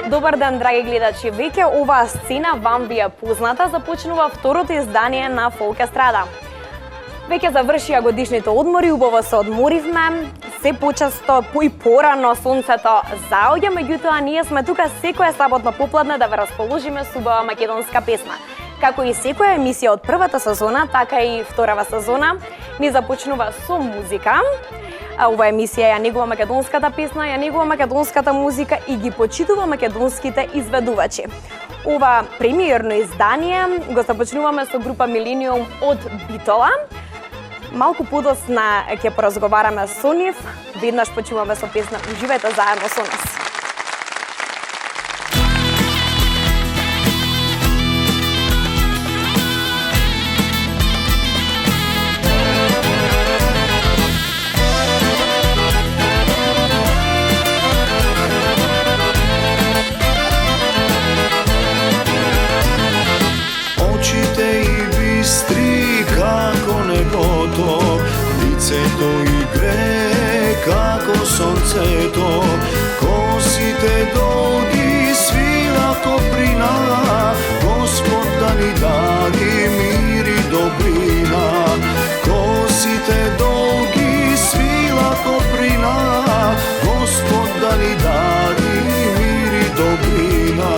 Добар ден, драги гледачи. Веќе оваа сцена вам ви е позната, започнува второто издание на Фолк Естрада. Веќе завршија годишните одмори, убаво се одморивме, се почесто и порано сонцето заоѓа, меѓутоа ние сме тука секоја саботно попладне да ве расположиме со убава македонска песна. Како и секоја емисија од првата сезона, така и вторава сезона ни започнува со музика. Ова емисија ја негува македонската песна, ја негува македонската музика и ги почитува македонските изведувачи. Ова премиерно издание го започнуваме со група Милениум од Битола. Малку подосна ќе поразговараме со нив, веднаш почнуваме со песна "Уживајте заедно со нас". Лицето игре како сонцето, косите долги свила коприна, Господ да ни даде мир и добрина. Косите долги свила коприна, Господ да ни даде мир и добрина.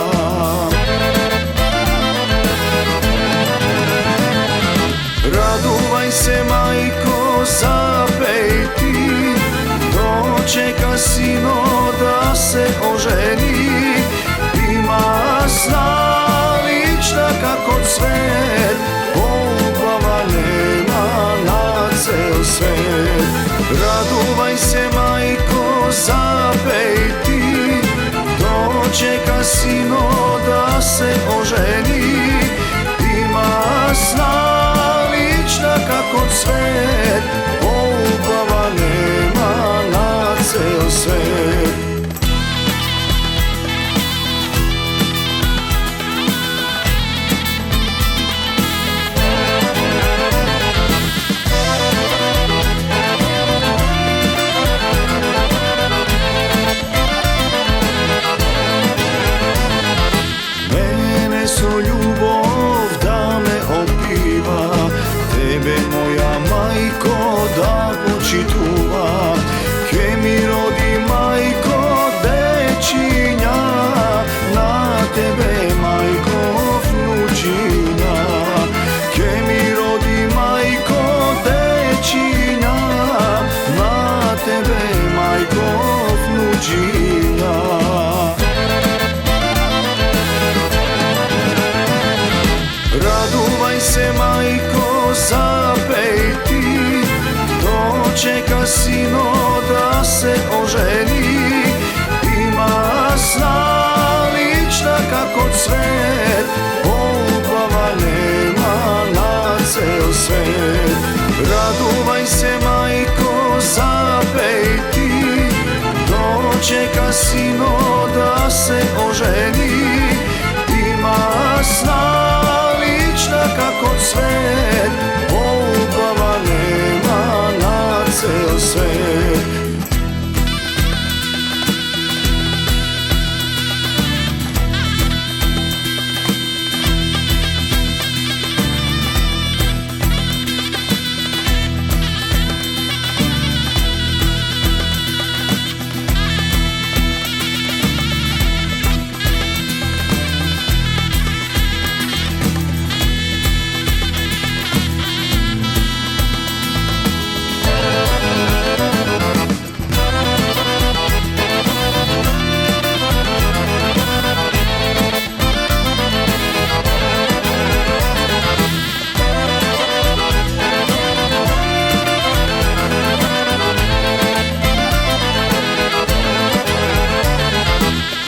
Радувај се, мајко, запеј ти, дочека сино да се ожени. Има налична како цвет, поубава нема на цел свет. Радувај се, мајко, запеј ти, дочека сино да се ожени. Има налична како цвет, поубава нема на цел свет. Мене со љубов да ме опива, тебе моја мајко да почитува. Ке ми роди мајко дечиња, на тебе мајко внучиња. Ке ми роди мајко дечиња, на тебе мајко внучиња. Радувај се, мајко, запеј ти, дочека сино да се ожени. Има налична како цвет, поубава нема на цел свет. Радувај се, мајко, запеј ти, дочека сино да се ожени. Има налична како цвет, поубава нема на цел свет.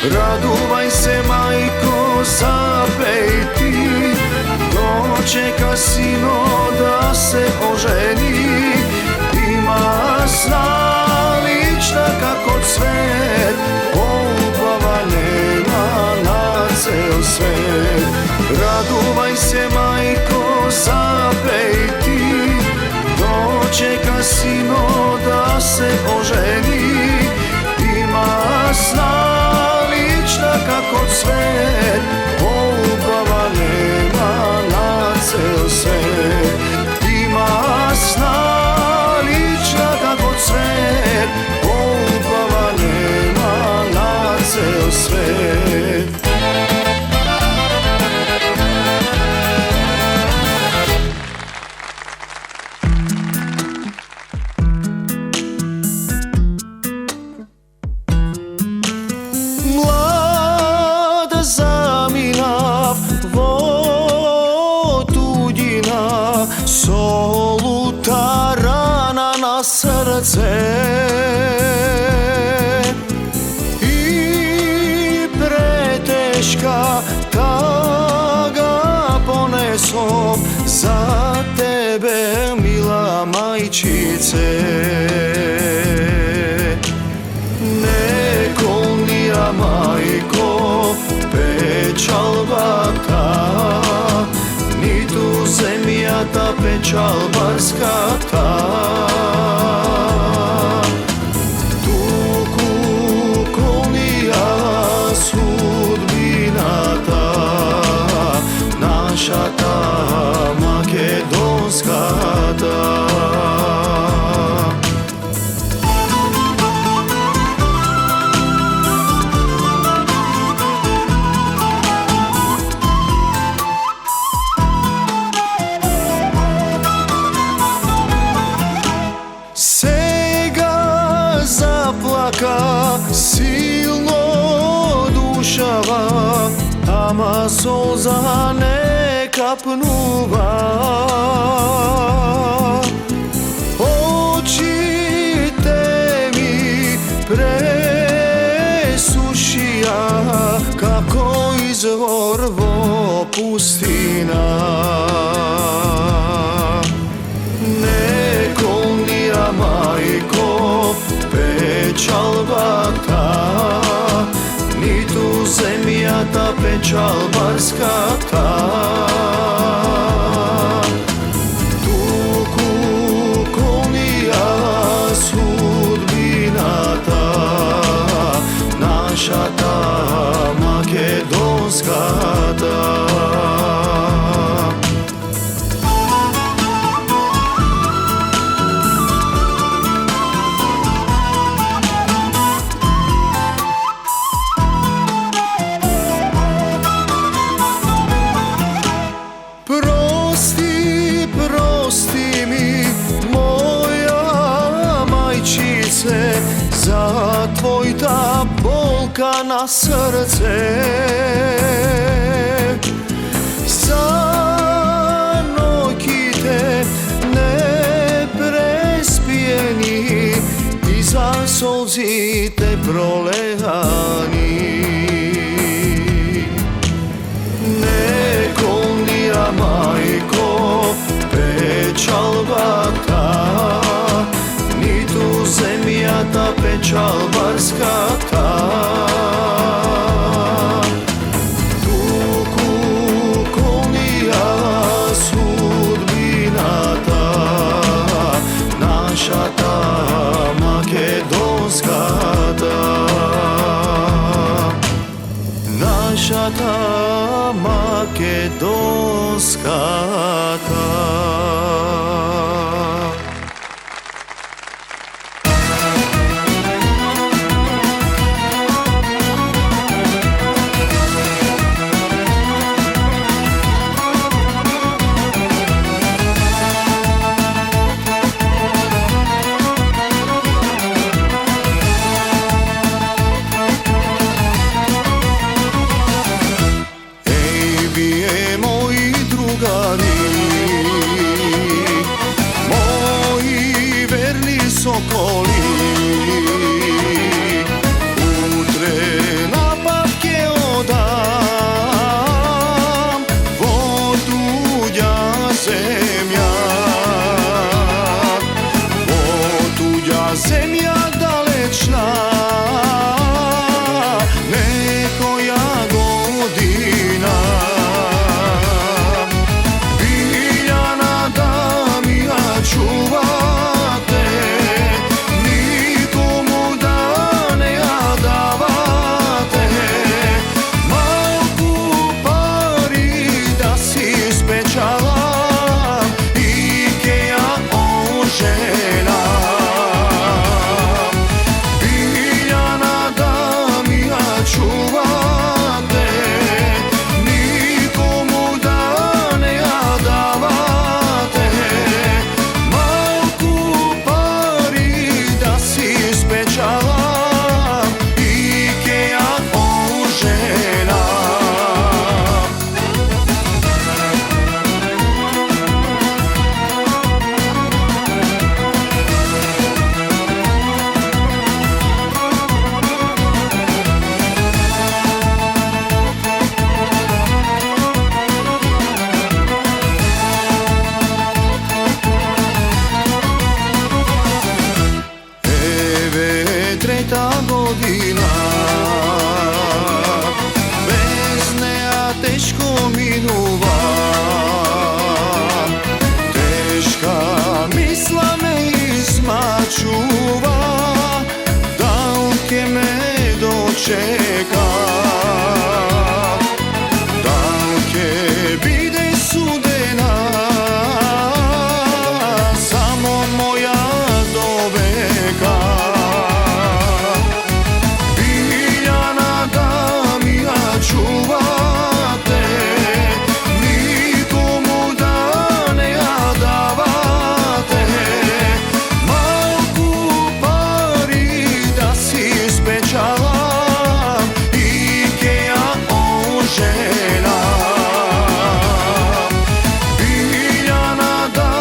Радувај се, мајко, запеј ти, дочека сино да се ожени. Има налична како цвет, поубава нема на цел свет. Радувај се, мајко, запеј ти, дочека сино да се ожени. Има налична како srce i preteška taga poneso za tebe, mila majčice. Nekolnija majko, pečal bakta, ni tu zemlja ta pečal barska ta. Tuku kolnija sudbina ta, naša ta makedonska ta. Сега заплака, силно душава, ама солза не капнува. Очите ми пресушија, како извор во пустина. Nekolnija majko, pečal bakta, ni tu zemlja ta pečal barska ta. Tuku kolnija sudbina ta, naša ta makedonska ta. Prosti mi, moja majčice, za tvoj ta bolka na srce. Za nokite neprespijeni i za solzi te prolehani. Nekolnija majko, pečal bakta, ni tu zemlja ta pečal barska ta. Tuku kolnija sudbina ta, naša ta makedonska ta. Naša ta makedonska ta. Ej, vije moji drugari, gdje me dočeka. Dalke bide sudena, samo moja doveka. Biljana da mi ja čuvate, nikomu da ne ja davate. Malku pari da si spečala i ke ja ožena. Biljana da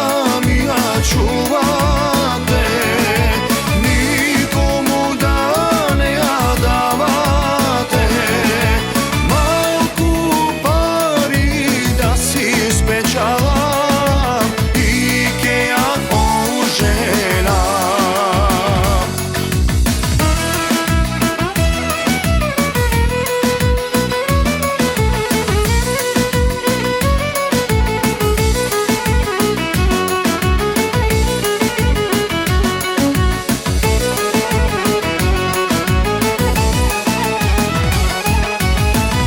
mi ja čuvate, nikomu da ne ja davate. Malku pari da si spečala i ke ja ožena.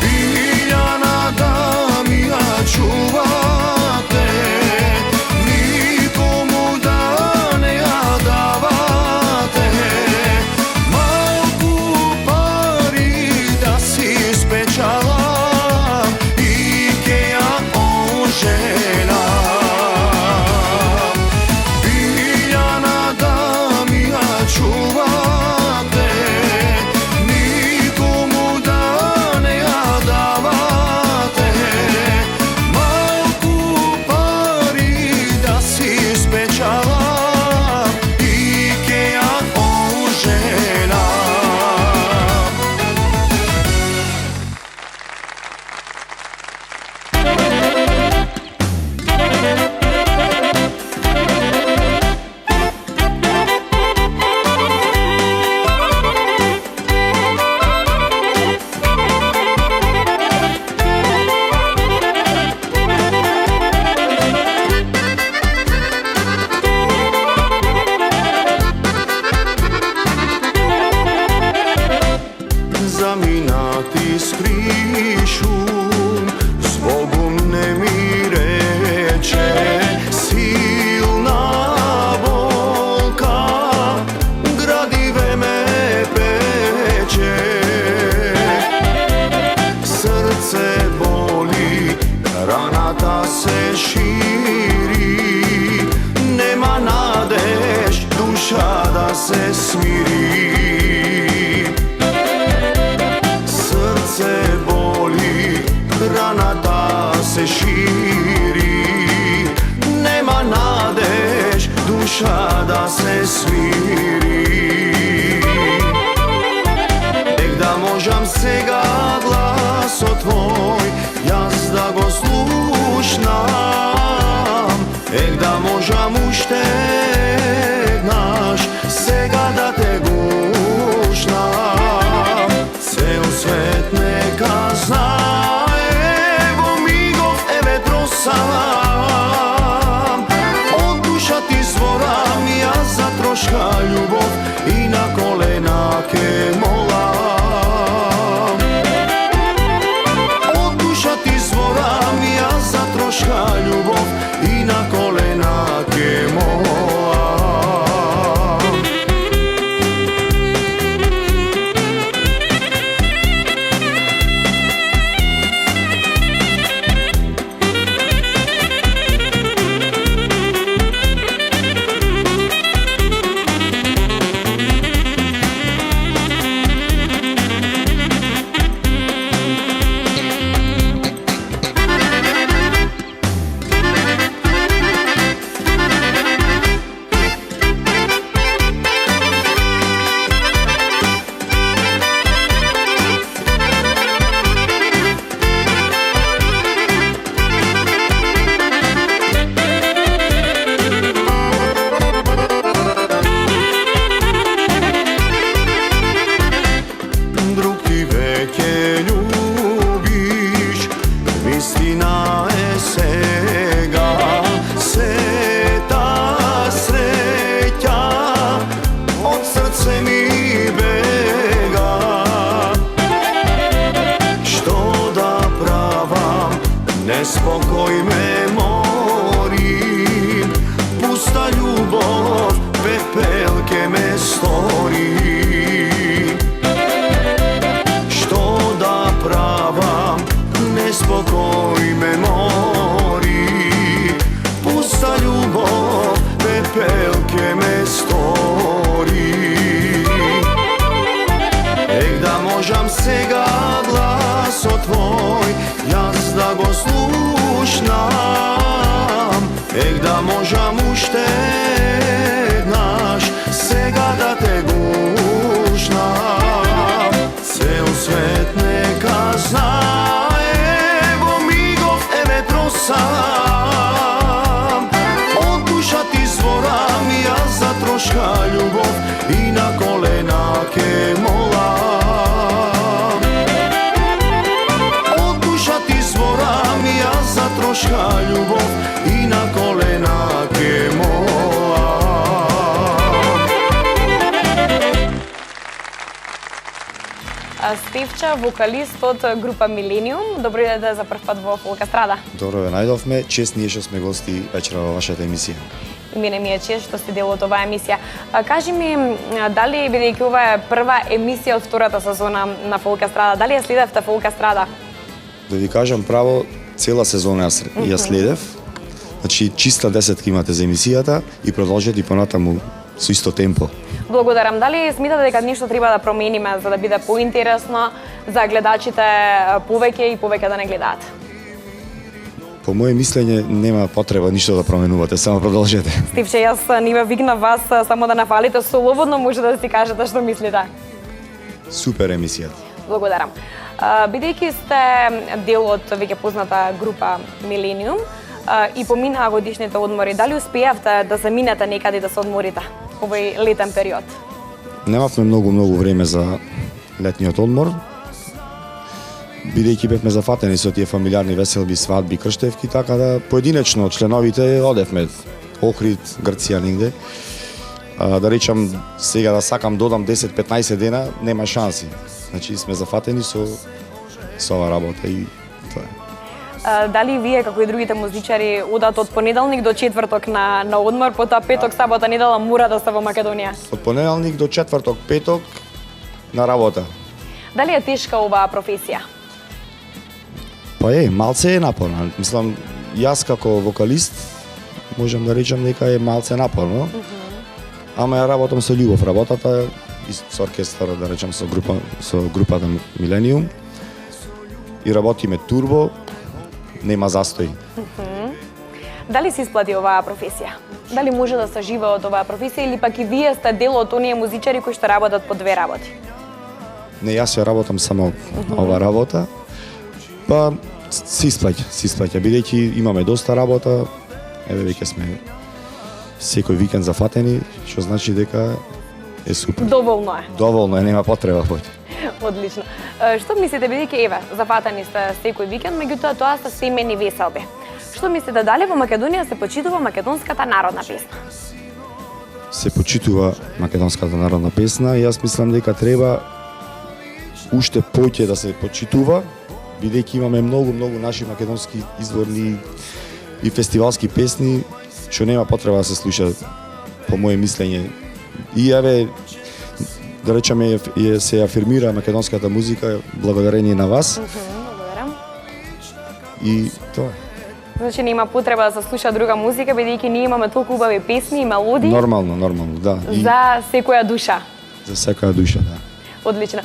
Biljana da mi ja čuvate, nikomu da ne ja davate. Malku pari da si spečala i ke ja ožena. Biljana da mi ja čuvate, nikomu da ne ja davate. Malku pari da si spečala i ke ja ožena. Zaminati skrišu, zbogom ne mi reče. Silna bolka gradive me peče. Srce boli, rana ta se širi. Nema nadeš, duša da se smiri. Srce boli, rana ta se širi. Nema nadeš, duša da se smiri. Ek da možam sega glaso tvoj, jaz da go slušnam. Ek da možam uštek naš, sega da te gušnam. Cel svet neka zna, evo migov, evetro sam. Od duša ti zvoram, ja za troška ljubov i na kolena ke molam. Od duša ti zvoram, ja za troška ljubov i na kolena ke molam. koji me mori. Pusta ljubov, pepelke me stori. Da možam sega glaso tvoj, jaz da go slušnam. Da možam uštet naš, sega da te gušnam. Cel svet neka zna, evo migov evetro sam. Od duša ti zvoram, ja za troška ljubov i na kolenake molam. Za troška ljubov i na kolenake molam. Стивча, вокалист од група Милениум. Добро дојдете за прв пат во Фолк Естрада. Добро ве најдовме, чест ние што сме гости вечера во вашата емисија. И мене ми е чест што сте дел од оваа емисија. Кажи ми, дали, бидејќи ова е прва емисија од втората сезона на Фолк Естрада, дали ја следевте Фолк Естрада? Да ви кажам право, цела сезона ја следев. Значи, чиста десетка имате за емисијата и продолжете и понатаму со исто темпо. Благодарам. Дали смитате дека нешто треба да промениме за да биде поинтересно за гледачите повеќе и повеќе да не гледаат? По моje мислење нема потреба ништо да променувате, само продолжете. Стивче, јас не ве викнав вас само да нафалите, слободно може да си кажете што мислите. Супер емисијата. Благодарам. Бидејќи сте дел од веќе позната група Милениум и поминаа годишните одмори, дали успеавте да заминете некаде да се одморите овој летен период? Немавме многу време за летниот одмор. Бидејќи бевме зафатени со тие фамилиарни веселби, свадби, крштевки, така да поединечно членовите одевме Охрид, Грција негде. Да речам, сега да сакам додам 10-15 дена, нема шанси. Значи сме зафатени со оваа работа и тоа е. Дали вие, како и другите музичари, одат од понеделник до четврток на одмор, потоа петок, сабота, недела мора да се во Македонија? Од понеделник до четврток, петок на работа. Дали е тешка оваа професија? Па малце е напорно. Мислам, јас како вокалист можам да речам дека е малце напорно. Ама ја работам со љубов. Работата и со оркестар, да речам, со групата Милениум. И работиме турбо, нема застој. Дали се исплати оваа професија? Дали може да се живее од оваа професија или пак и вие сте дел од оние музичари кои што работат по две работи? Не, јас ја работам само оваа работа. Па се исплаќа, бидејќи имаме доста работа. Еве веќе сме секој викенд зафатени, што значи дека е супер. Доволно е. Доволно е, нема потреба повеќе. Одлично. Што мислите, бидејќи еве, зафатени сте секој викенд, меѓутоа тоа се семени веселби. Што мислите, дали во Македонија се почитува македонската народна песна? Се почитува македонската народна песна и јас мислам дека треба уште поќе да се почитува, бидејќи имаме многу наши македонски изворни и фестивалски песни, што нема потреба да се слуша, по моje мислење. И еве, да речеме, се афирмира македонската музика благодарение на вас. Благодарам. И тоа. Значи нема потреба да се слуша друга музика, бидејќи ние имаме толку убави песни и мелодии. Нормално, да. За секоја душа. За секоја душа, да. Одлично.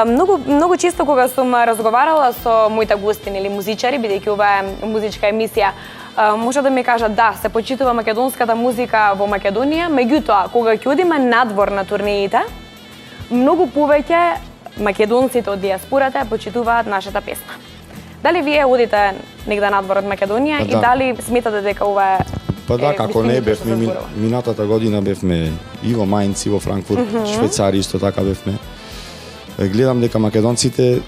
Многу често кога сум разговарала со моите гостини или музичари, бидејќи ова е музичка емисија, може да ми кажат да, се почитува македонската музика во Македонија, меѓутоа кога ќе одиме надвор на турнеите, многу повеќе македонците од диаспората почитуваат нашата песна. Дали вие одите негде надвор од Македонија и дали сметате дека ова е Па да, како не бевме минатата година бевме и во Мајнц, и во Франкфурт, Швајцарија исто така бевме. Гледам дека македонците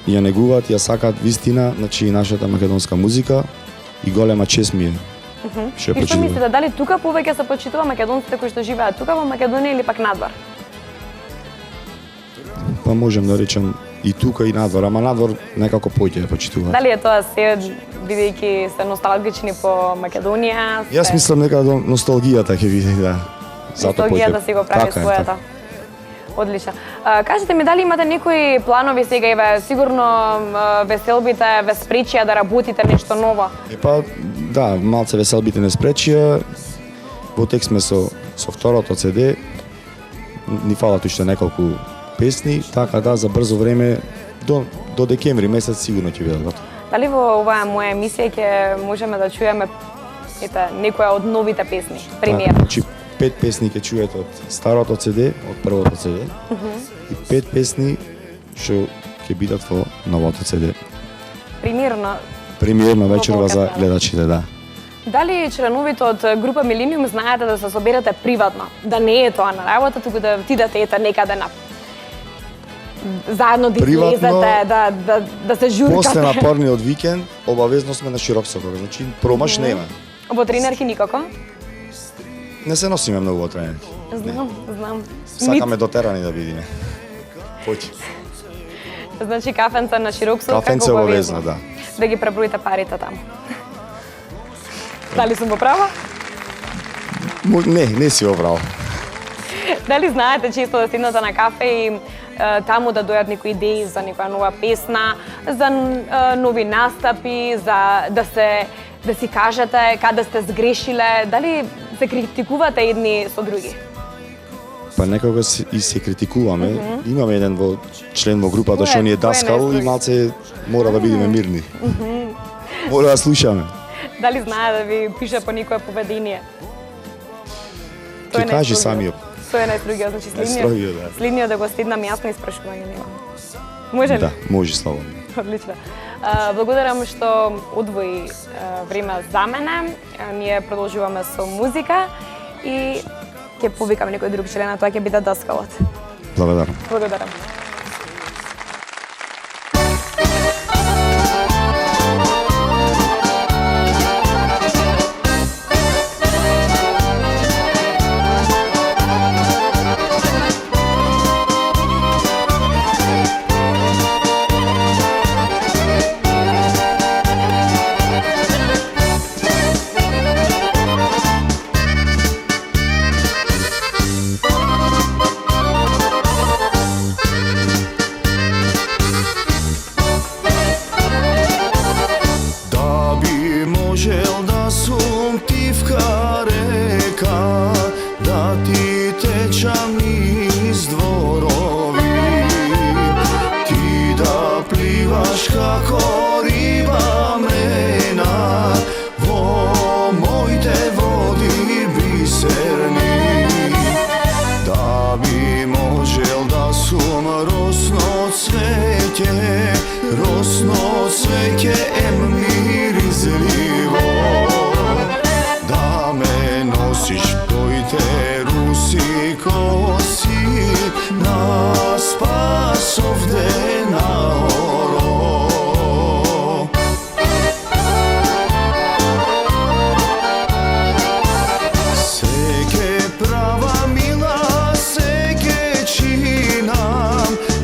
ја негуваат, ја сакаат вистина, значи нашата македонска музика и голема чест ми е. И што мислите, дали тука повеќе се почитува македонците кои што живеат тука во Македонија или пак надвор? Па можем да речем и тука и надвор, ама надвор некако поќе ја почитуваат. Дали е тоа се бидејќи се носталгични по Македонија? Јас мислам дека носталгијата ќе биде, да. Носталгијата си го прави својата. Одлично. Кажете ми дали имате некои планови сега, еве, сигурно веселбите ве спречија да работите нешто ново. Па, да, малце веселбите не спречија. Во текст сме со второто CD. Ни фалат уште неколку песни, така да за брзо време до декември месец сигурно ќе бидат готови. Дали во оваа моја емисија ќе можеме да чуеме некоја од новите песни, пример? Значи 5 песни ќе чуете од старото CD, од првото CD, и 5 песни што ќе бидат во новото CD. Примерно вечерва за гледачите, да. Дали членовите од група Милениум знаете да се соберете приватно, да не е тоа на работа, туку да отидете некаде на заедно да излезете, да се журкате. После напорниот викенд обавезно сме на широк сокор, значи промаш нема. Во тренерки никако? Не се носиме многу во тренерки. Знам. Сакаме дотерани да бидеме. Поќе. Значи кафенца на широк сокор Кафенце обавезно, да. Да ги преброите парите таму. Дали сум во права? Не си во право. Дали знаете често да седнете на кафе и таму да дојат некои идеи за некоја нова песна, за нови настапи, за да си кажете каде сте сгрешиле, дали се критикувате едни со други? Па некогаш и се критикуваме. Имаме еден член во групата што ни е даскал и малце мора да бидеме мирни. Мора да слушаме. Дали знае да ви пише по некое поведение? Ќе кажи самиот. Тој е најстрогиот, значи следниот да го стиднам јасно испрашување нема. Може ли? Да, може слободно. Одлично. Благодарам што одвои време за мене. Ние продолжуваме со музика и ќе повикам некој друг член, а тоа ќе биде даскалот. Благодарам. Благодарам.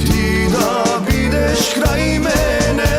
Ти да бидеш крај мене.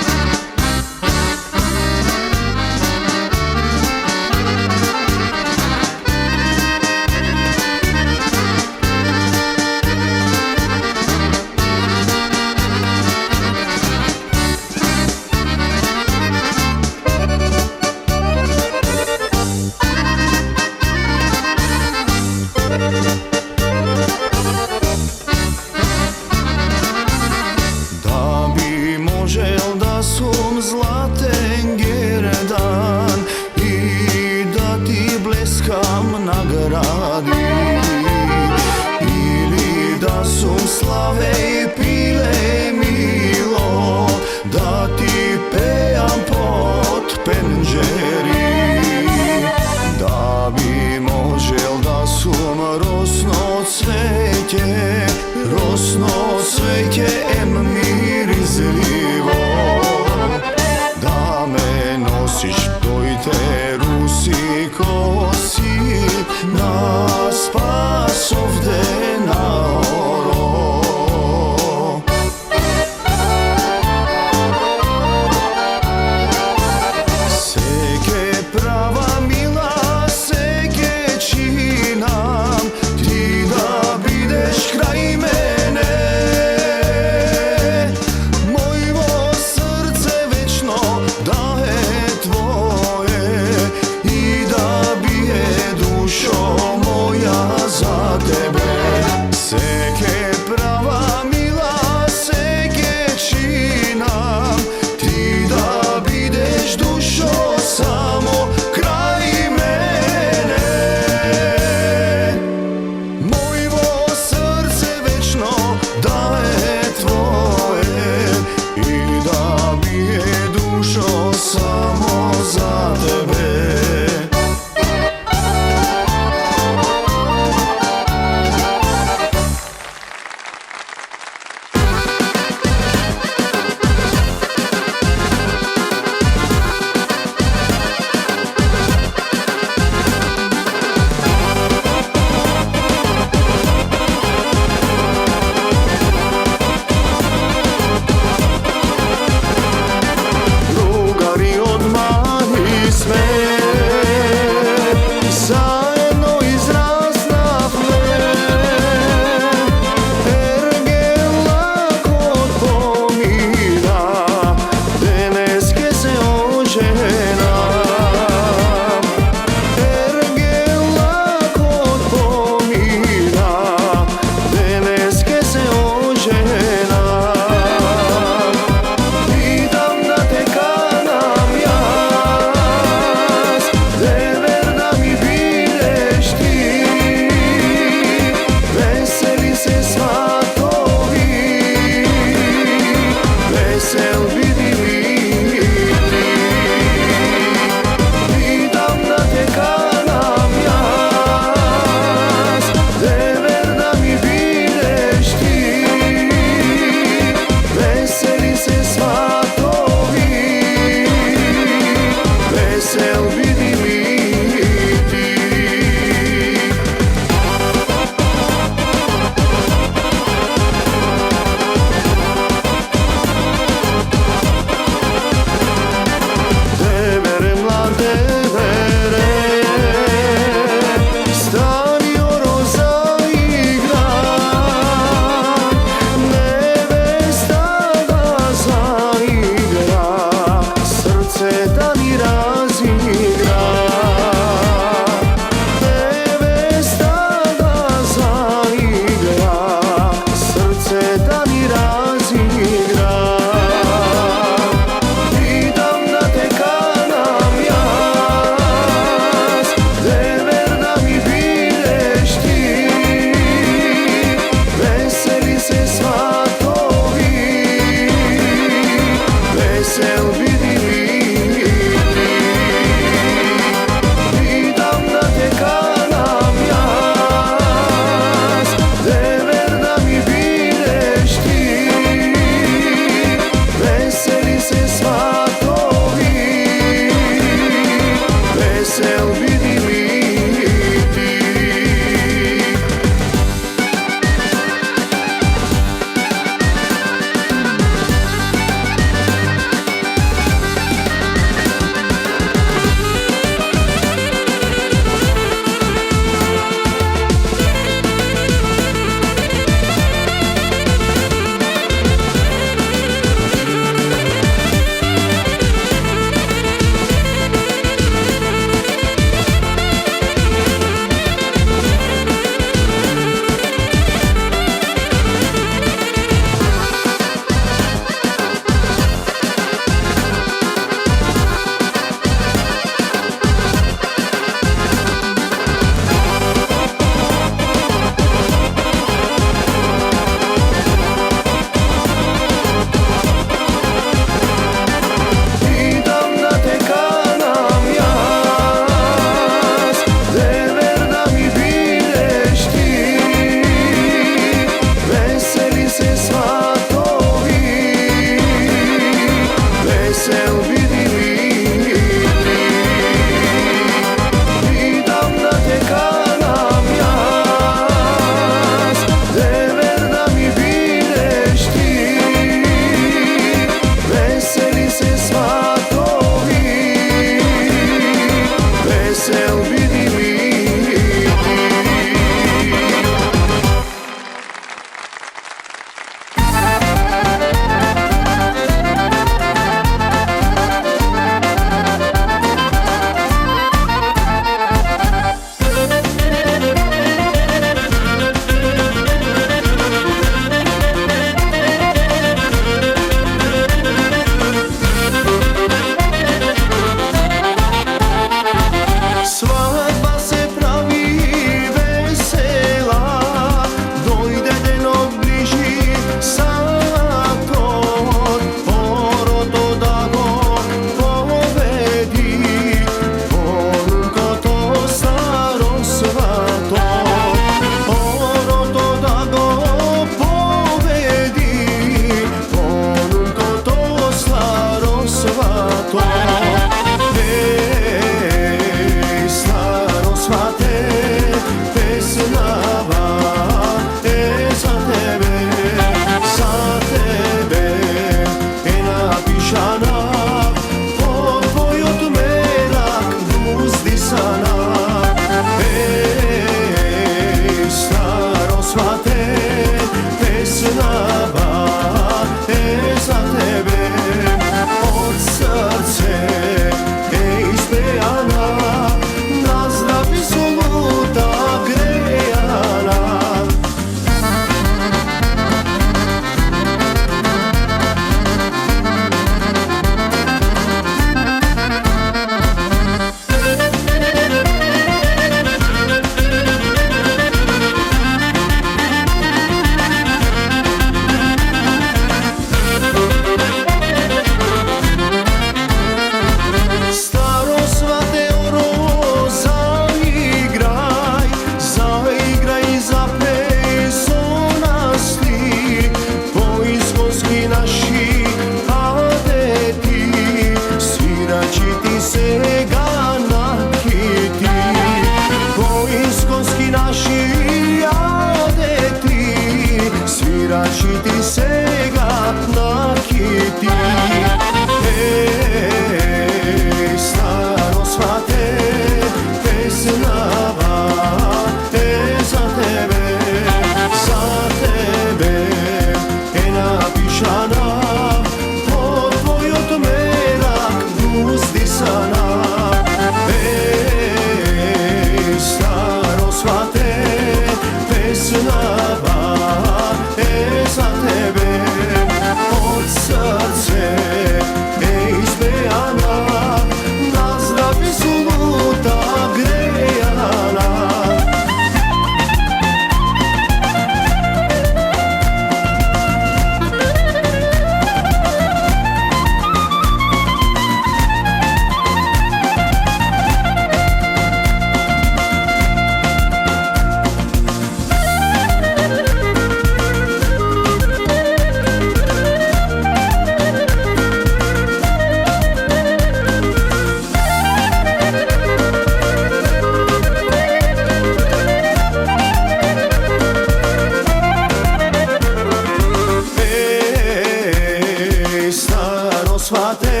te,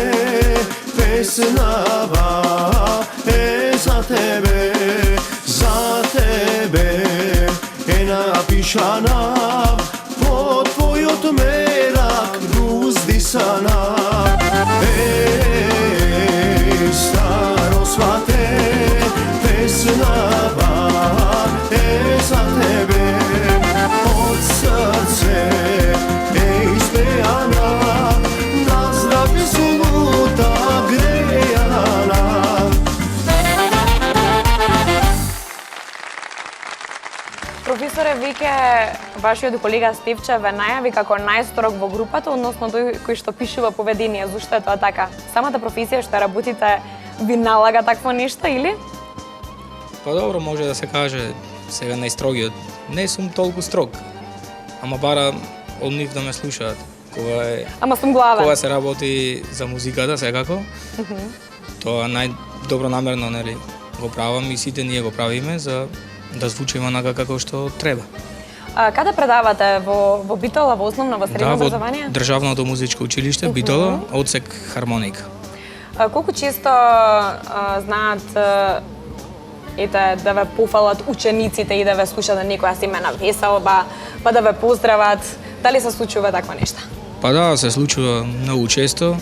pesnava za tebe, napišana po tvoj odmerak uzdisana. Staro svate, pesnava za tebe, od srce izbejana, na zdravlje suluta grejana. Професоре, веќе вашиот колега Стефче ве најави како најстрог во групата, односно тој кој што пишува поведение. Зошто е тоа така? Самата професија што работите ви налага такво нешто или? Па добро, може да се каже сега најстрогиот. Не сум толку строг, ама бара од нив да ме слушаат. Ама сум главен. Кога се работи за музиката, секако, тоа најдобронамерно, нели, го правам и сите ние го правиме за да звучи онака како што треба. Каде предавате? Во Битола, во основно, во средно образование? Да, во Државното музичко училиште Битола, одсек хармоника. Колку често знаат да ве пофалат учениците и да ве слушаат на некоја семена веселба, па да ве поздрават? Дали се случува таква нешта? Па да, се случува многу често.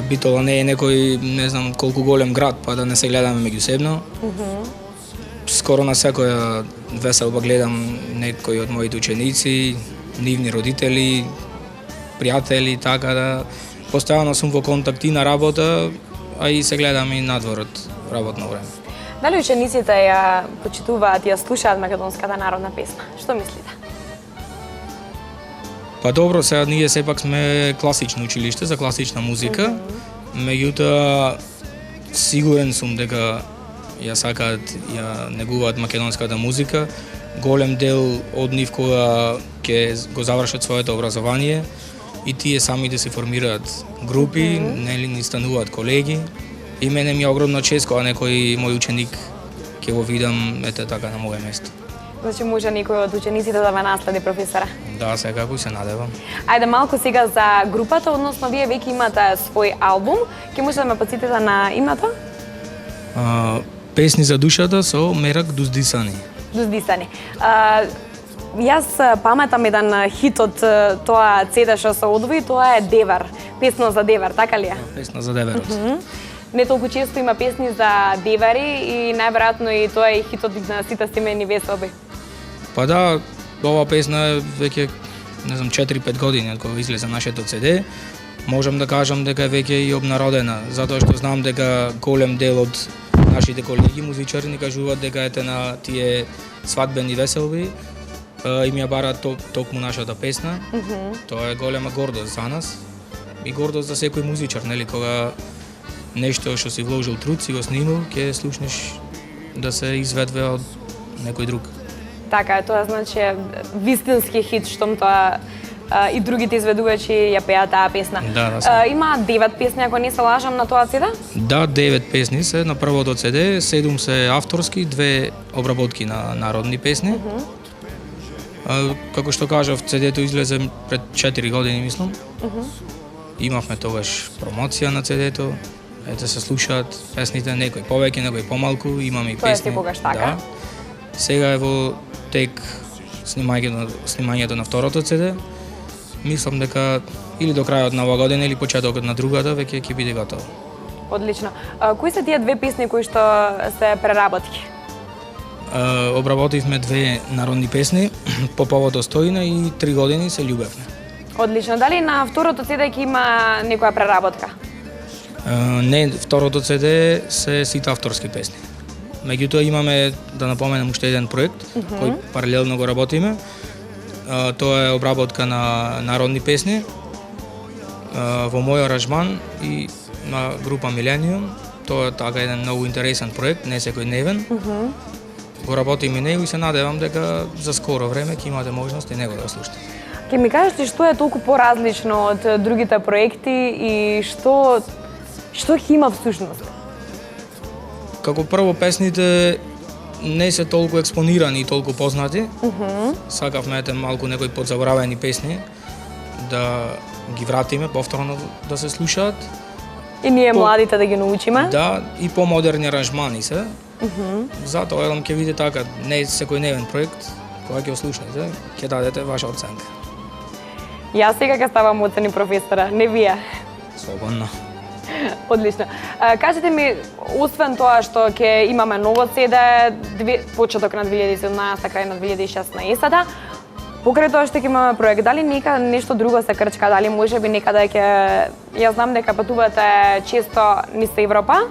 Битола не е некој, не знам колку голем град, па да не се гледаме меѓусебно. Скоро на секоја веселба гледам некои од моите ученици, нивни родители, пријатели, така да постојано сум во контакт и на работа, а и се гледам и надвор од работно време. Дали учениците ја почитуваат и ја слушаат македонската народна песна? Што мислите? Па добро, сега ние сепак сме класично училиште за класична музика, меѓутоа сигурен сум дека ја сакаат, ја негуваат македонската музика. Голем дел од нив кога ќе го завршат своето образование и тие сами да се формираат групи, нели ни стануваат колеги. И мене ми е огромна чест кога некој мој ученик ќе го видам ете така на моје место. Значи може некој од учениците да ве наследи, професора? Да, секако се надевам. Ајде малку сега за групата, односно вие веќе имате свој албум. Ќе може да ме потсетите на името? Песни за душата со мерак Дуздисани. Дуздисани. Јас паметам еден хит од тоа CD што се одвои, тоа е Девер. Песна за Девер, така ли е? Песна за Деверот. Не толку често има песни за девери и најверојатно и тоа е хитот на сите семејни веселби. Па да, ова песна е веќе, не знам, 4-5 години од кога излезе нашето CD. Можам да кажам дека е веќе и обнародена, затоа што знам дека голем дел од нашите колеги музичари ни кажуваат дека ете на тие свадбени веселби им ја бараат токму нашата песна. Тоа е голема гордост за нас и гордост за секој музичар, нели, кога нешто што си вложил труд, си го снимал, ќе слушнеш да се изведува од некој друг. Така е, тоа значи вистински хит, штом тоа и другите изведувачи ја пеат таа песна. Да, има 9 песни, ако не се лажам, на тоа CD? Да, 9 песни се на првото CD, 7 се авторски, 2 обработки на народни песни. Како што кажав, CD-то излезе пред 4 години, мислам. Имавме тогаш промоција на CD-то, ете се слушаат песните, некои повеќе, некои помалку, имаме и песни. Тоа е секогаш така. Да. Сега е во тек снимањето на второто CD. Мислам дека или до крајот на оваа година или почетокот на другата веќе ќе биде готово. Одлично. Кои се тие 2 песни кои што се преработки? Обработивме 2 народни песни, Поповото стоина и 3 години се љубевме. Одлично. Дали на второто CD ќе има некоја преработка? Не, второто CD се сите авторски песни. Меѓутоа имаме, да напоменам, уште еден проект кој паралелно го работиме. Тоа е обработка на народни песни во мој аранжман и на група Милениум. Тоа е така еден многу интересен проект, не секојдневен. Го работиме него и се надевам дека за скоро време ќе имате можност и него да го слушате. Ке ми кажеш ли што е толку поразлично од другите проекти и што ќе има всушност? Како прво, песните не се толку експонирани и толку познати. Сакавме ете малку некои подзаборавени песни да ги вратиме повторно да се слушаат. И ние младите да ги научиме. Да, и помодерни аранжмани се. Затоа едам ќе видите така, не е секојдневен проект, кога ќе го слушнете, ќе дадете ваша оценка. Јас сега ќе ставам оцени професора, не вие. Слободно. Одлично. Кажете ми, освен тоа што ќе имаме ново CD, почеток на 2017, крај на 2016, покрај тоа што ќе имаме проект, дали нека нешто друго се крчка, дали можеби некаде ќе... Јас знам дека патувате често низ Европа,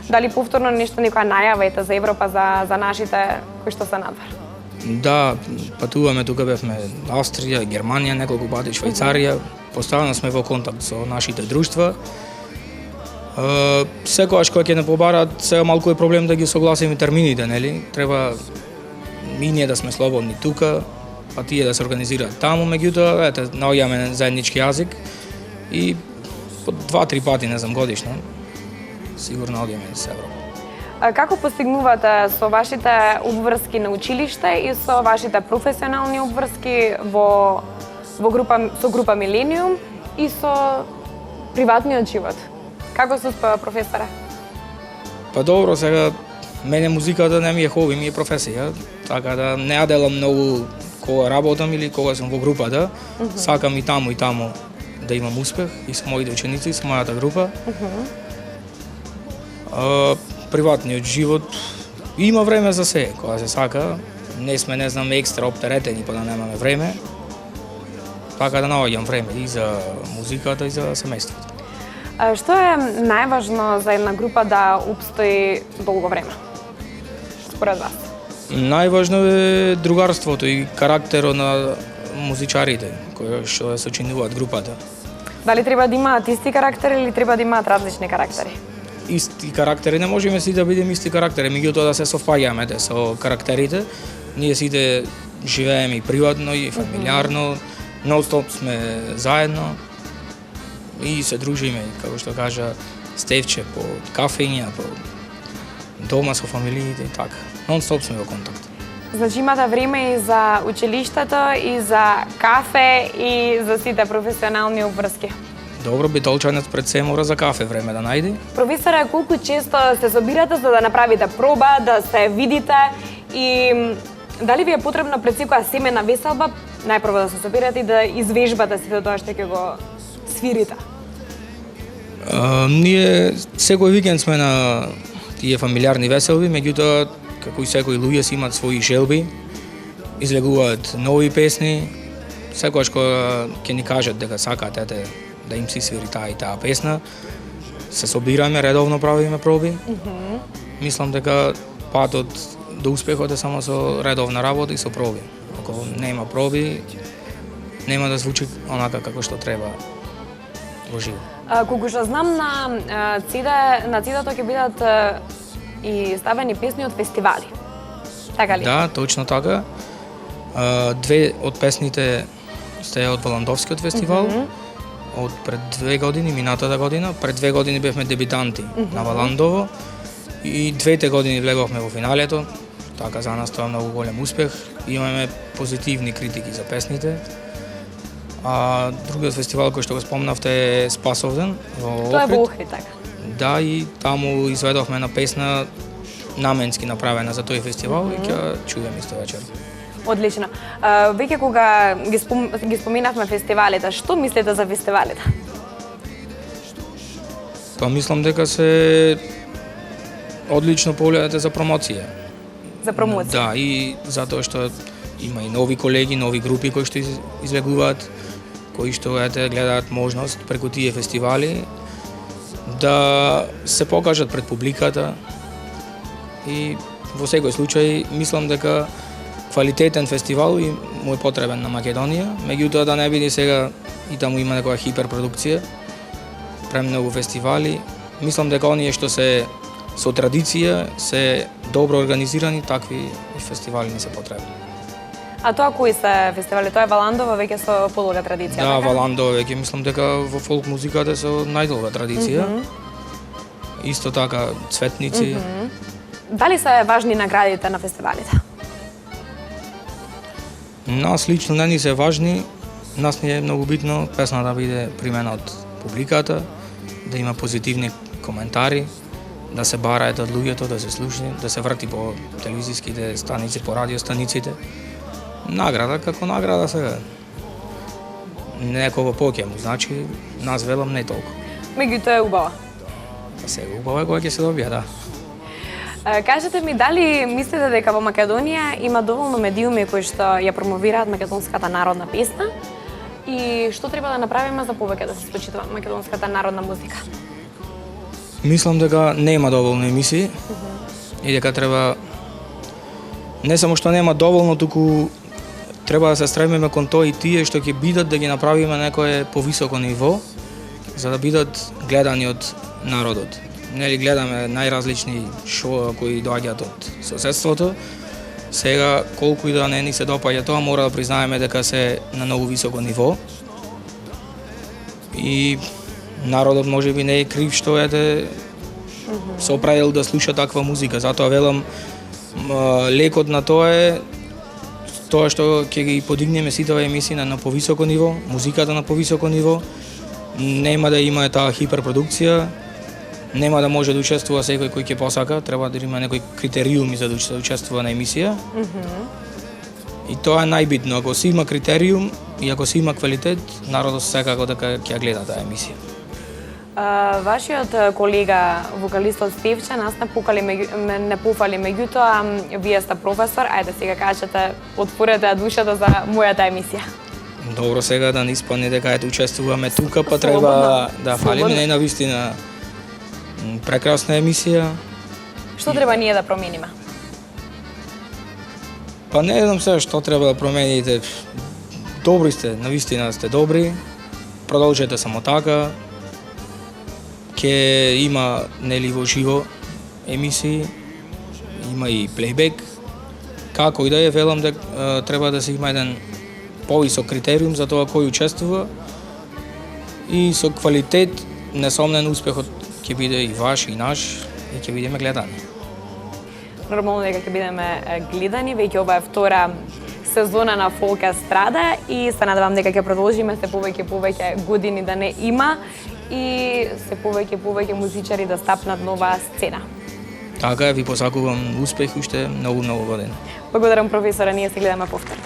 дали повторно нешто, некоја најава ете за Европа, за нашите кои што се надвор? Да, патуваме, тука бевме Австрија, Германија, неколку пати Швајцарија, постојано сме во контакт со нашите друштва. Секогаш кога ќе не побараат, сега малку е проблем да ги согласиме термините, нели? Треба и ние да сме слободни тука, па тие да се организираат таму, меѓутоа, ете, наоѓаме заеднички јазик и по 2-3 пати, не знам, годишно, сигурно одиме низ Европа. Како постигнувате со вашите обврски на училиште и со вашите професионални обврски со група Милениум и со приватниот живот? Како се успева професора? Па добро, сега мене музиката не ми е хоби, ми е професија, така да не ја делам многу кога работам или кога сум во групата. Сакам и таму да имам успех и со моите ученици, и со мојата група. Приватниот живот има време за се, кога се сака. Не сме, не знам, екстра оптеретени па да немаме време. Така да наоѓам време и за музиката и за семејството. Што е најважно за една група да обстои долго време, според вас? Најважно е другарството и карактерот на музичарите кои што ја сочинуваат групата. Дали треба да имаат исти карактери или треба да имаат различни карактери? Исти карактери, не можеме сите да бидеме исти карактери, меѓутоа да се совпаѓаме со карактерите. Ние сите живееме и приватно и фамилиарно, нон-стоп сме заедно и се дружиме, како што кажа Стевче, по кафења, по дома со фамилиите и така. Нон-стоп сме во контакт. Значи имате време и за училиштето, и за кафе, и за сите професионални обврски. Добро, битолчанец пред се мора за кафе време да најде. Професоре, колку често се собирате за да направите проба, да се видите и дали ви е потребно пред секоја семена веселба најпрво да се собирате и да извежбате сите тоа што ќе го свирите? Ние секој викенд сме на тие фамилиарни веселби, меѓутоа како и секои луѓе си имаат своји желби, излегуваат нови песни, секогаш кога ќе ни кажат дека сакаат да им си свири таа и таа песна, се собираме, редовно правиме проби. Мислам дека патот до успехот е само со редовна работа и со проби. Ако нема проби, нема да звучи онака како што треба во живо. Колку што знам, на CD-то ќе бидат и ставени песни од фестивали. Така ли? Да, точно така. Две од песните стеја од Валандовскиот фестивал, од пред 2 години, минатата година. Пред 2 години бевме дебитанти на Валандово и 2 години влеговме во финалето. Така за нас тоа е многу голем успех. Имаме позитивни критики за песните. А другиот фестивал кој што го спомнавте е Спасовден во Охрид. Тоа е во Охрид, така. Да, и таму изведовме една песна наменски направена за тој фестивал и ќе чуеме исто вечер. Одлично. Веќе кога ги споменавме фестивалите, што мислите за фестивалите? Па мислам дека се одлично погледате за промоција. За промоција? Да, и затоа што има и нови колеги, нови групи кои што излегуваат, кои што гледаат можност преку тие фестивали да се покажат пред публиката и во секој случај мислам дека квалитетен фестивал и му е потребен на Македонија, меѓутоа да не биде сега и таму има некоја хиперпродукција, премногу фестивали. Мислам дека оние што се со традиција, се добро организирани, такви фестивали не се потребни. А тоа кои се фестивали? Тоа е Валандово веќе со подолга традиција, Да, така? Валандово веќе мислам дека во фолк музиката со најдолга традиција. Исто така Цветници. Дали се важни наградите на фестивалите? Нас лично не ни се важни, Нас ни е многу битно песна да биде примена од публиката, да има позитивни коментари, да се бараат од луѓето, да се слуша, да се врти по телевизиските станици, по радиостаниците. Награда како награда сега. Некого поќе му, значи нас велам не толку. Меѓутоа е убава. Сега убаво е кога ќе се добија, да. Кажете ми, дали мислите дека во Македонија има доволно медиуми кои што ја промовираат македонската народна песна и што треба да направиме за повеќе да се спочитува македонската народна музика? Мислам дека нема доволно емисии и дека треба не само што нема доволно, туку треба да се стремиме кон тоа и тие што ќе бидат да ги направиме некое повисоко ниво за да бидат гледани од народот. Нели гледаме најразлични шоуа кои доаѓаат од соседството. Сега колку и да не ни се допаѓа тоа, мора да признаеме дека се на многу високо ниво. И народот можеби не е крив што ете се оправил да слуша таква музика. Затоа велам лекот на тоа е тоа што ќе ги подигнеме сите овие емисии на повисоко ниво, музиката на повисоко ниво. Нема да има таа хиперпродукција, нема да може да учествува секој кој ќе посака, треба да има некои критериуми за да учествува на емисија. И тоа е најбитно, ако се има критериум и ако се има квалитет, народот секако дека ќе ја гледа таа емисија. Вашиот колега, вокалистот Стевче, нас не пофали, меѓутоа вие сте професор, ајде сега кажете, отворете душата за мојата емисија. Добро, сега да не испадне дека ете учествуваме тука, па треба да фалиме, не на вистина прекрасна емисија. Што треба ние да промениме? Па не знам сега што треба да промените. Добри сте, на вистина сте добри. Продолжете само така. Ке има нели во живо емисии, има и плейбек. Како и да е, велам дека треба да се има еден повисок критериум за тоа кој учествува и со квалитет, несомнен успехот ќе биде и ваш и наш и ќе бидеме гледани. Нормално дека ќе бидеме гледани, веќе ова е втора сезона на Фолк Естрада и се надевам дека ќе продолжиме се повеќе години да не има и се повеќе музичари да стапнат нова сцена. Така е, ви посакувам успех уште многу години. Благодарам професора, ние се гледаме повторно.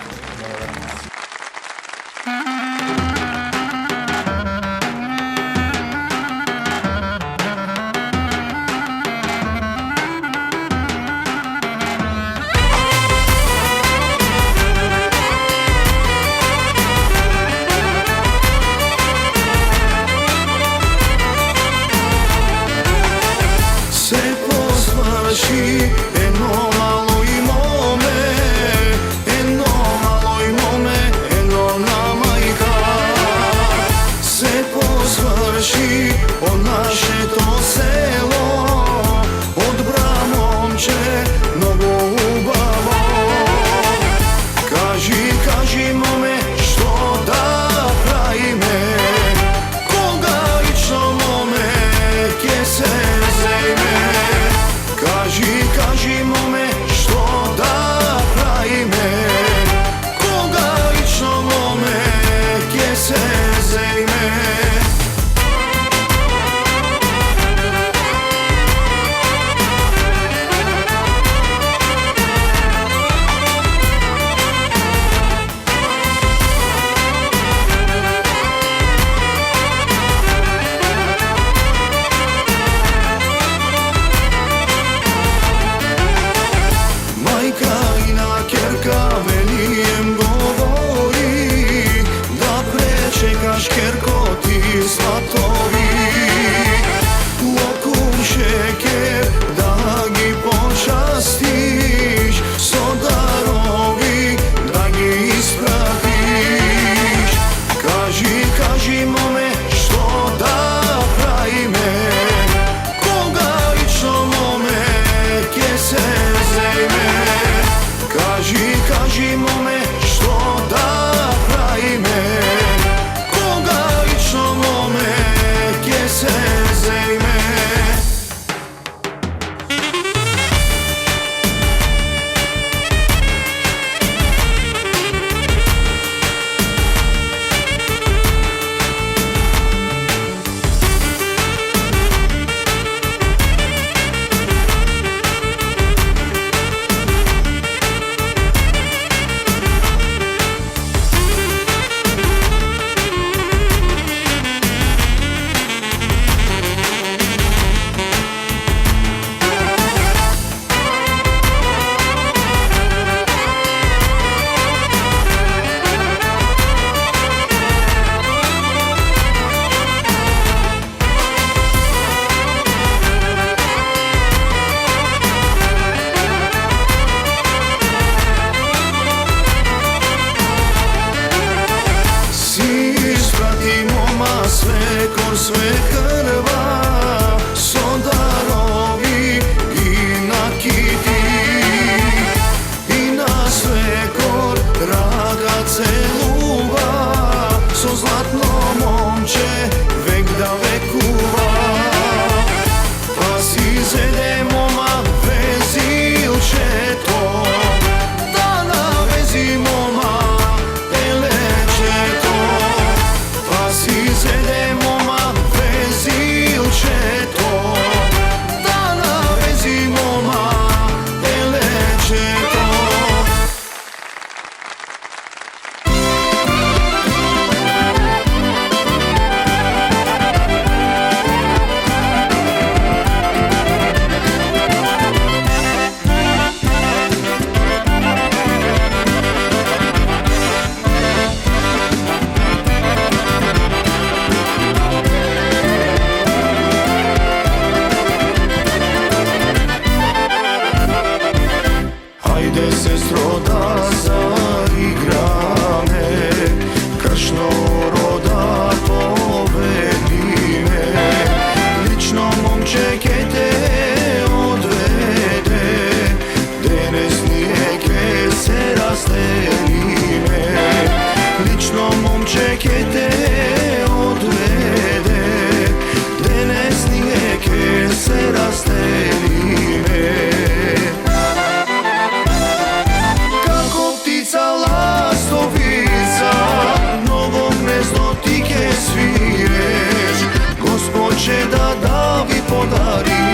Госпоче да ви подари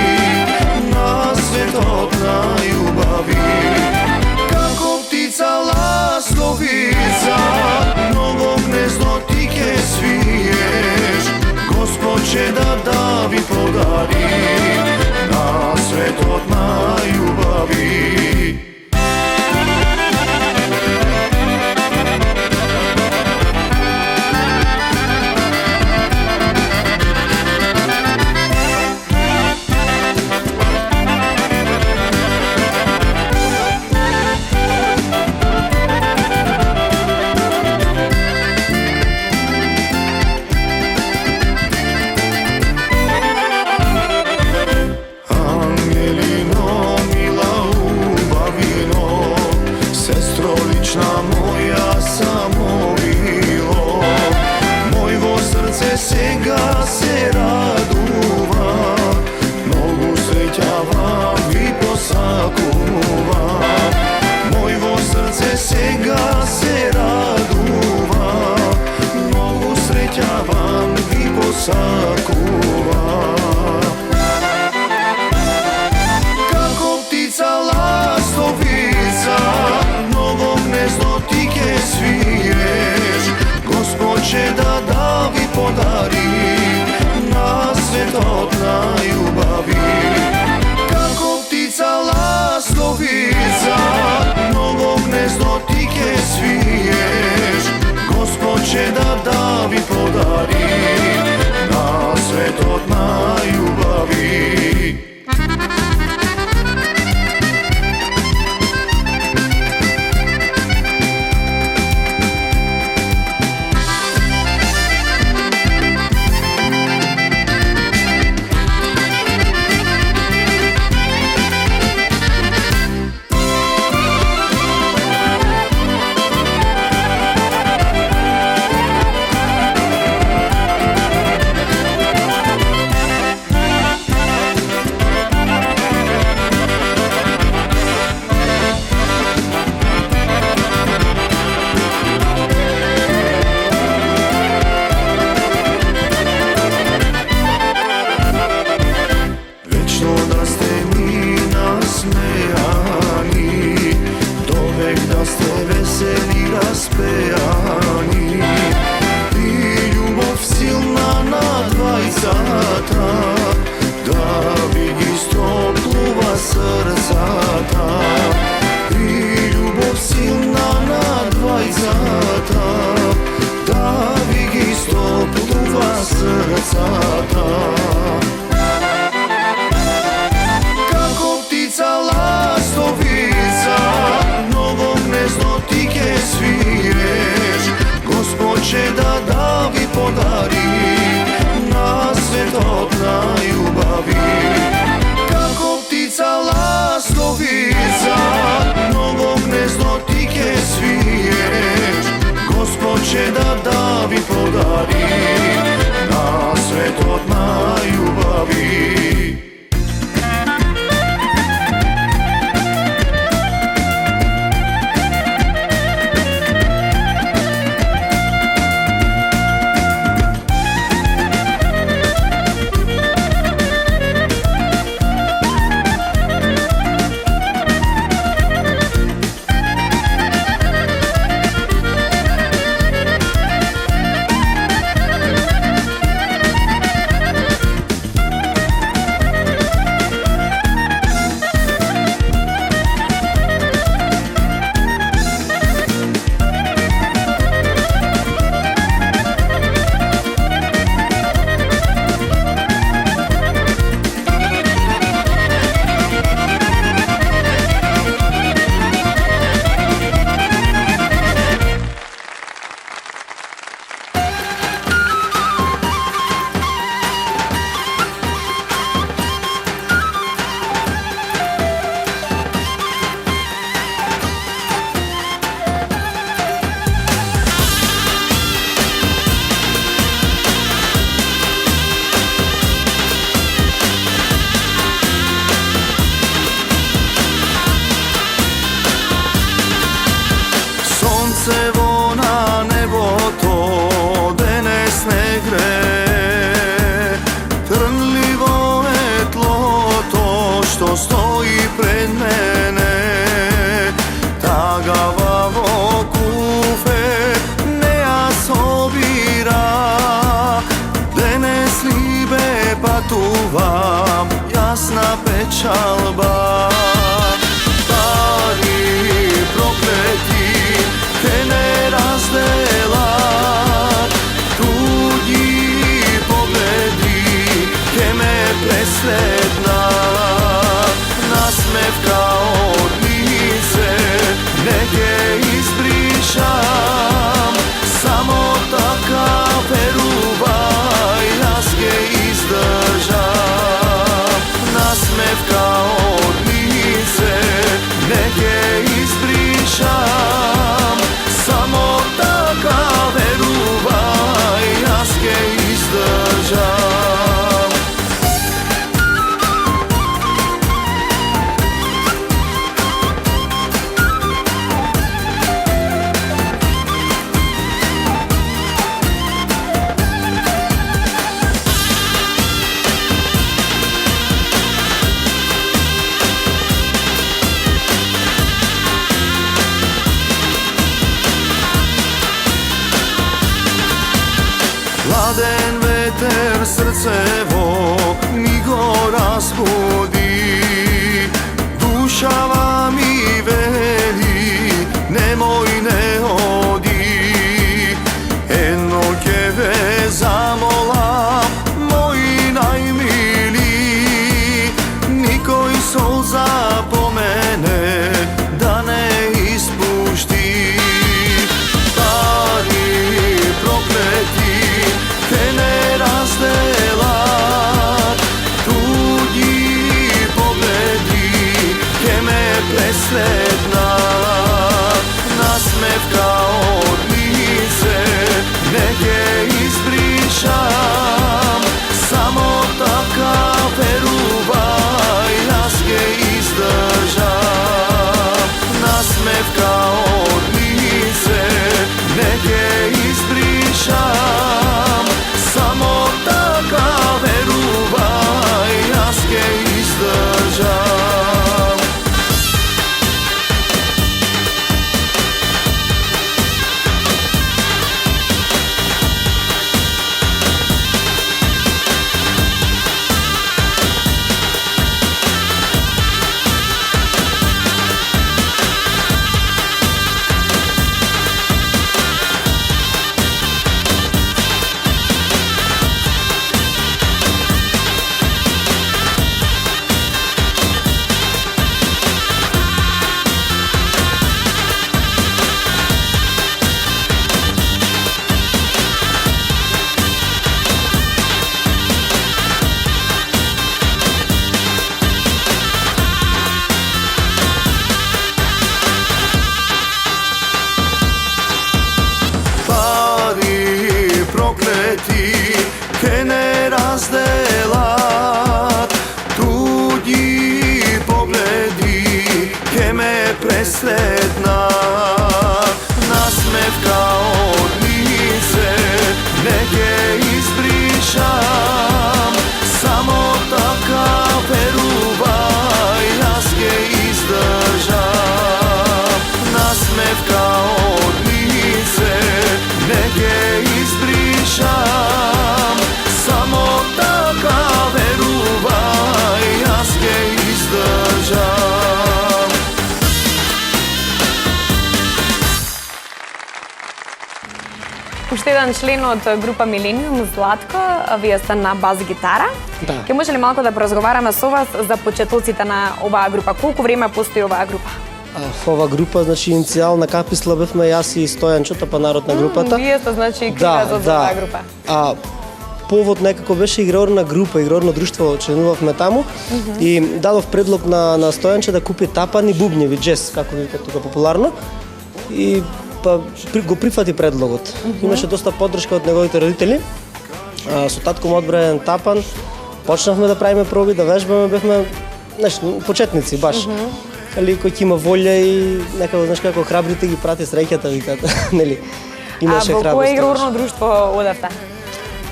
на светот на љубави. Како птица ластовица, ново гнездо ти ке свиеш. Госпоче да ви подари на светот на љубави. Сега се радува, многу среќа вам ви посакува. Мојво срце сега се радува, многу среќа вам ви посакува. Како птица ластовица, ново гнездо ти ке свиеш. Госпоче да ви подари на светот на љубави. Како птица ластовица, ново гнездо ти ке свиеш. Госпоче да ви подари на светот на љубави. Како птица ластовица, ново гнездо ти ке свиеш. Госпоче да ви подари на светот на љубави. Како птица ластовица, ново гнездо ти ке свиеш. Госпоче да ви подари на светот на љубави. патувам, јасна печалба. Пари проклети ке не разделат, туѓи погледи ке ме преследнат. Насмевка од лице не ке избришам, само така верувај, јас ке издржам. Насмевка од лице не ке избришам, само така верувај, јас ке издржам. Ладен ветер срцево ми го разбуди, душава ми вели немој не оди. Едно ќе ве замолам, мои најмили, никој солза по мене да не испушти. Пари проклети ке не разделат, туѓи погледи ке ме преследнат. Насмевка од лице не ке избришам, само така верувај, јас ке издржам. Насмевка од лице не ке избришам, само така верувај, јас ке издржам. Проклети ке не разделат, туѓи погледи ке ме преследнат. Насмевка од лице не ке избришам, само така верувај, јас ке издржам. Насмевка од лице не ке избришам, само така верувај, јас ке издржам. Уште еден член од група Милениум, Златко, вие сте на бас гитара. Да. Ке може ли малку да поразговараме со вас за почетоците на оваа група? Колку време постои оваа група? Ова група, значи, иницијална каписла бевме јас и Стојанчо, тапанарот на групата. Вие сте, значи, кривецот за оваа група. Повод некако беше играорна група, играорно друштво, членувавме таму и дадов предлог на Стојанче да купи тапани, бубњеви, джез, како вика тука популарно. И па го прифати предлогот. Имаше доста поддршка од неговите родители. Со татко му одбра еден тапан, почнавме да правиме проби, да вежбаме, бевме почетници баш. Али кој ќе има волја и некако, знаеш како, храбрите ги прати среќата, викат, нели? Имаше храброст. А во кое играорно друштво одевте?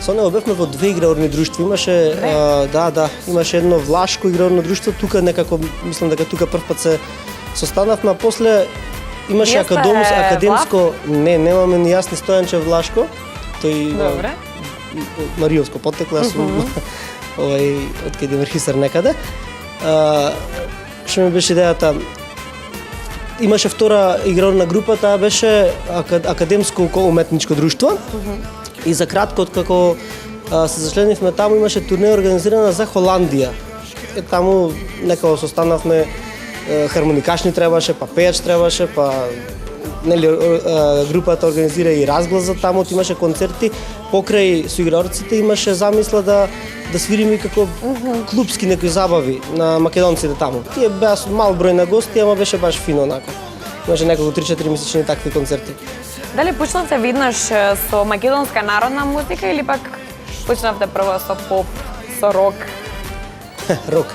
Со него бевме во две играорни друштва. Имаше имаше едно влашко играорно друштво, тука некако мислам дека тука првпат се состанавме, а после имаше академско, немаме ни јасни Стојанче Влашко. Тој Добре. Мариовско потекло, јас сум од каде Врхисар некаде. Што ми беше идејата, имаше втора игрална група, таа беше академско уметничко друштво. И за кратко, откако се зачленивме таму, имаше турнеја организирана за Холандија. Таму некако се останавме, хармоникашни требаше, па пејач требаше, па нели групата организира и разглас за таму, имаше концерти, покрај соиграорците имаше замисла да свириме како клубски некои забави на македонците таму. Тие беа со мал број на гости, ама беше баш фино онака. Имаше неколку 3-4 месечни такви концерти. Дали почнавте веднаш со македонска народна музика или пак почнавте прво со поп, со рок? Рок.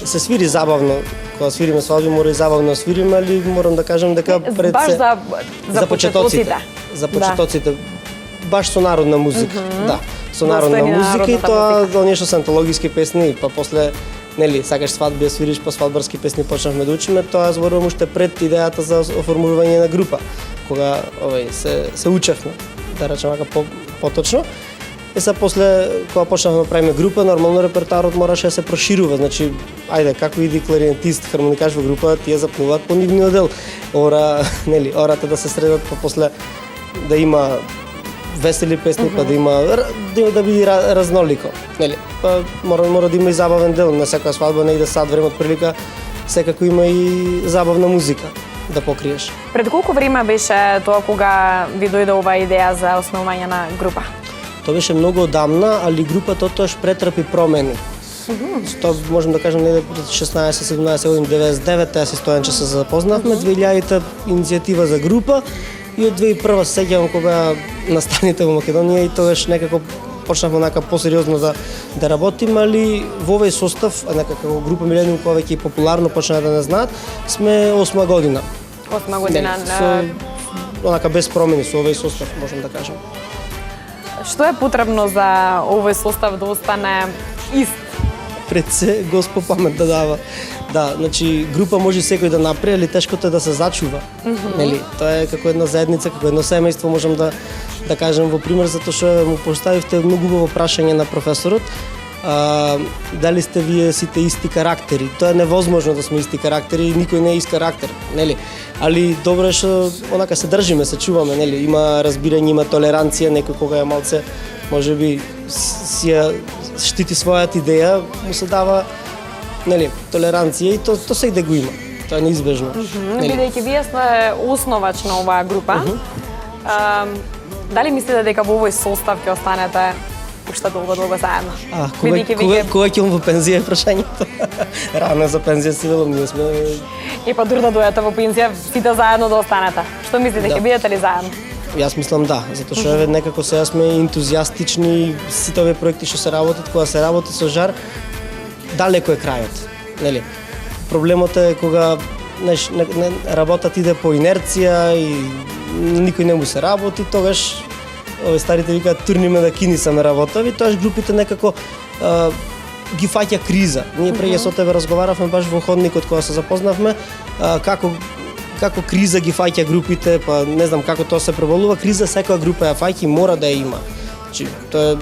Се свири забавно. Кога свириме свадби, мора и забавно свириме, али морам да кажам дека пред баш се... за почетоците. За почетоците. Баш со народна музика, да. Со народна музика и тоа оние што се антологиски песни, па после нели сакаш свадби да свириш, па свадбарски песни почнавме да учиме, тоа зборувам уште пред идејата за оформување на група, кога се учевме, да речеме така поточно. И сега после кога почнавме да правиме група, нормално репертоарот мораше да се проширува, значи ајде како иди кларинетист, хармоникаш во група, тие запнуваат по нивниот дел. Ората да се средат, па после да има весели песни, па да има да биде разнолико, нели? Па мора да има и забавен дел, на секоја свадба не иде сад време од прилика, секако има и забавна музика да покриеш. Пред колку време беше тоа кога ви дојде оваа идеја за основање на група? Тоа беше многу одамна, али групата тоаш претрпи промени. Тоа можем да кажем неде пред 16-17 години, 99-та се Стојанче се запознавме, 2000-та иницијатива за група и од 2001-та се сеќавам кога настаните во Македонија и тогаш некако почнавме онака посериозно да работиме, али во овој состав, некако група Милениум која веќе популарно почна да не знаат, сме 8 година. 8 година. Онака без промени со овој состав, можем да кажем. Што е потребно за овој состав да остане ист? Пред се Господ памет да дава. Да, значи група може секој да направи, али тешкото е да се зачува. Нели? Тоа е како една заедница, како едно семејство, можам да кажем во пример, затоа што му поставивте многу убаво прашање на професорот. Дали сте вие сите исти карактери? Тоа е невозможно да сме исти карактери, никој не е ист карактер, нели? Али добро е што онака се држиме, се чуваме, нели? Има разбирање, има толеранција, некој кога е малце можеби си ја штити својата идеја, му се дава нели толеранција и тоа сегде го има. Тоа е неизбежно. Бидејќи вие сте основач на оваа група, дали мислите дека во овој состав ќе останете уште долго заедно? Кога ќе во пензија е прашањето? Рано за пензија си велам, ние сме... И па дур да дојдете во пензија, сите заедно да останете. Што мислите, ќе бидете ли заедно? Јас мислам да, затоа што некако сега сме ентузијастични, сите овие проекти што се работат, кога се работи со жар, далеко е крајот, нели? Проблемот е кога работат иде по инерција и никој не му се работи, тогаш старите викаат турниме да кинисаме работави, тогаш групите некако ги фаќа криза. Ние преќе со тебе разговаравме баш во ходникот кога се запознавме, како криза ги фаќа групите, па не знам како тоа се преволува, криза секоја група ја фаќа и мора да ја има. Значи, тоа е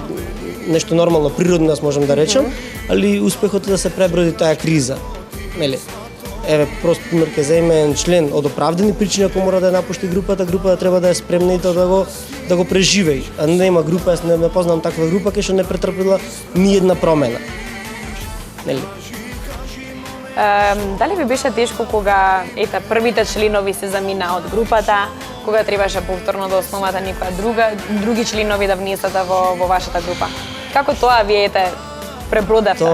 нешто нормално, природно, јас можам да речем, али успехот е да се преброди таа криза. Нели? Еве, прост пример ќе земе член од оправдани причини ако мора да ја напушти групата треба да е спремна и да го преживеи. А не има група, јас не познавам таква група кај што не претрпела ни една промена. Нели? Дали ви беше тешко кога првите членови се замина од групата, кога требаше повторно да основате некоја други членови да внесете во вашата група? Како тоа вие пребродевте?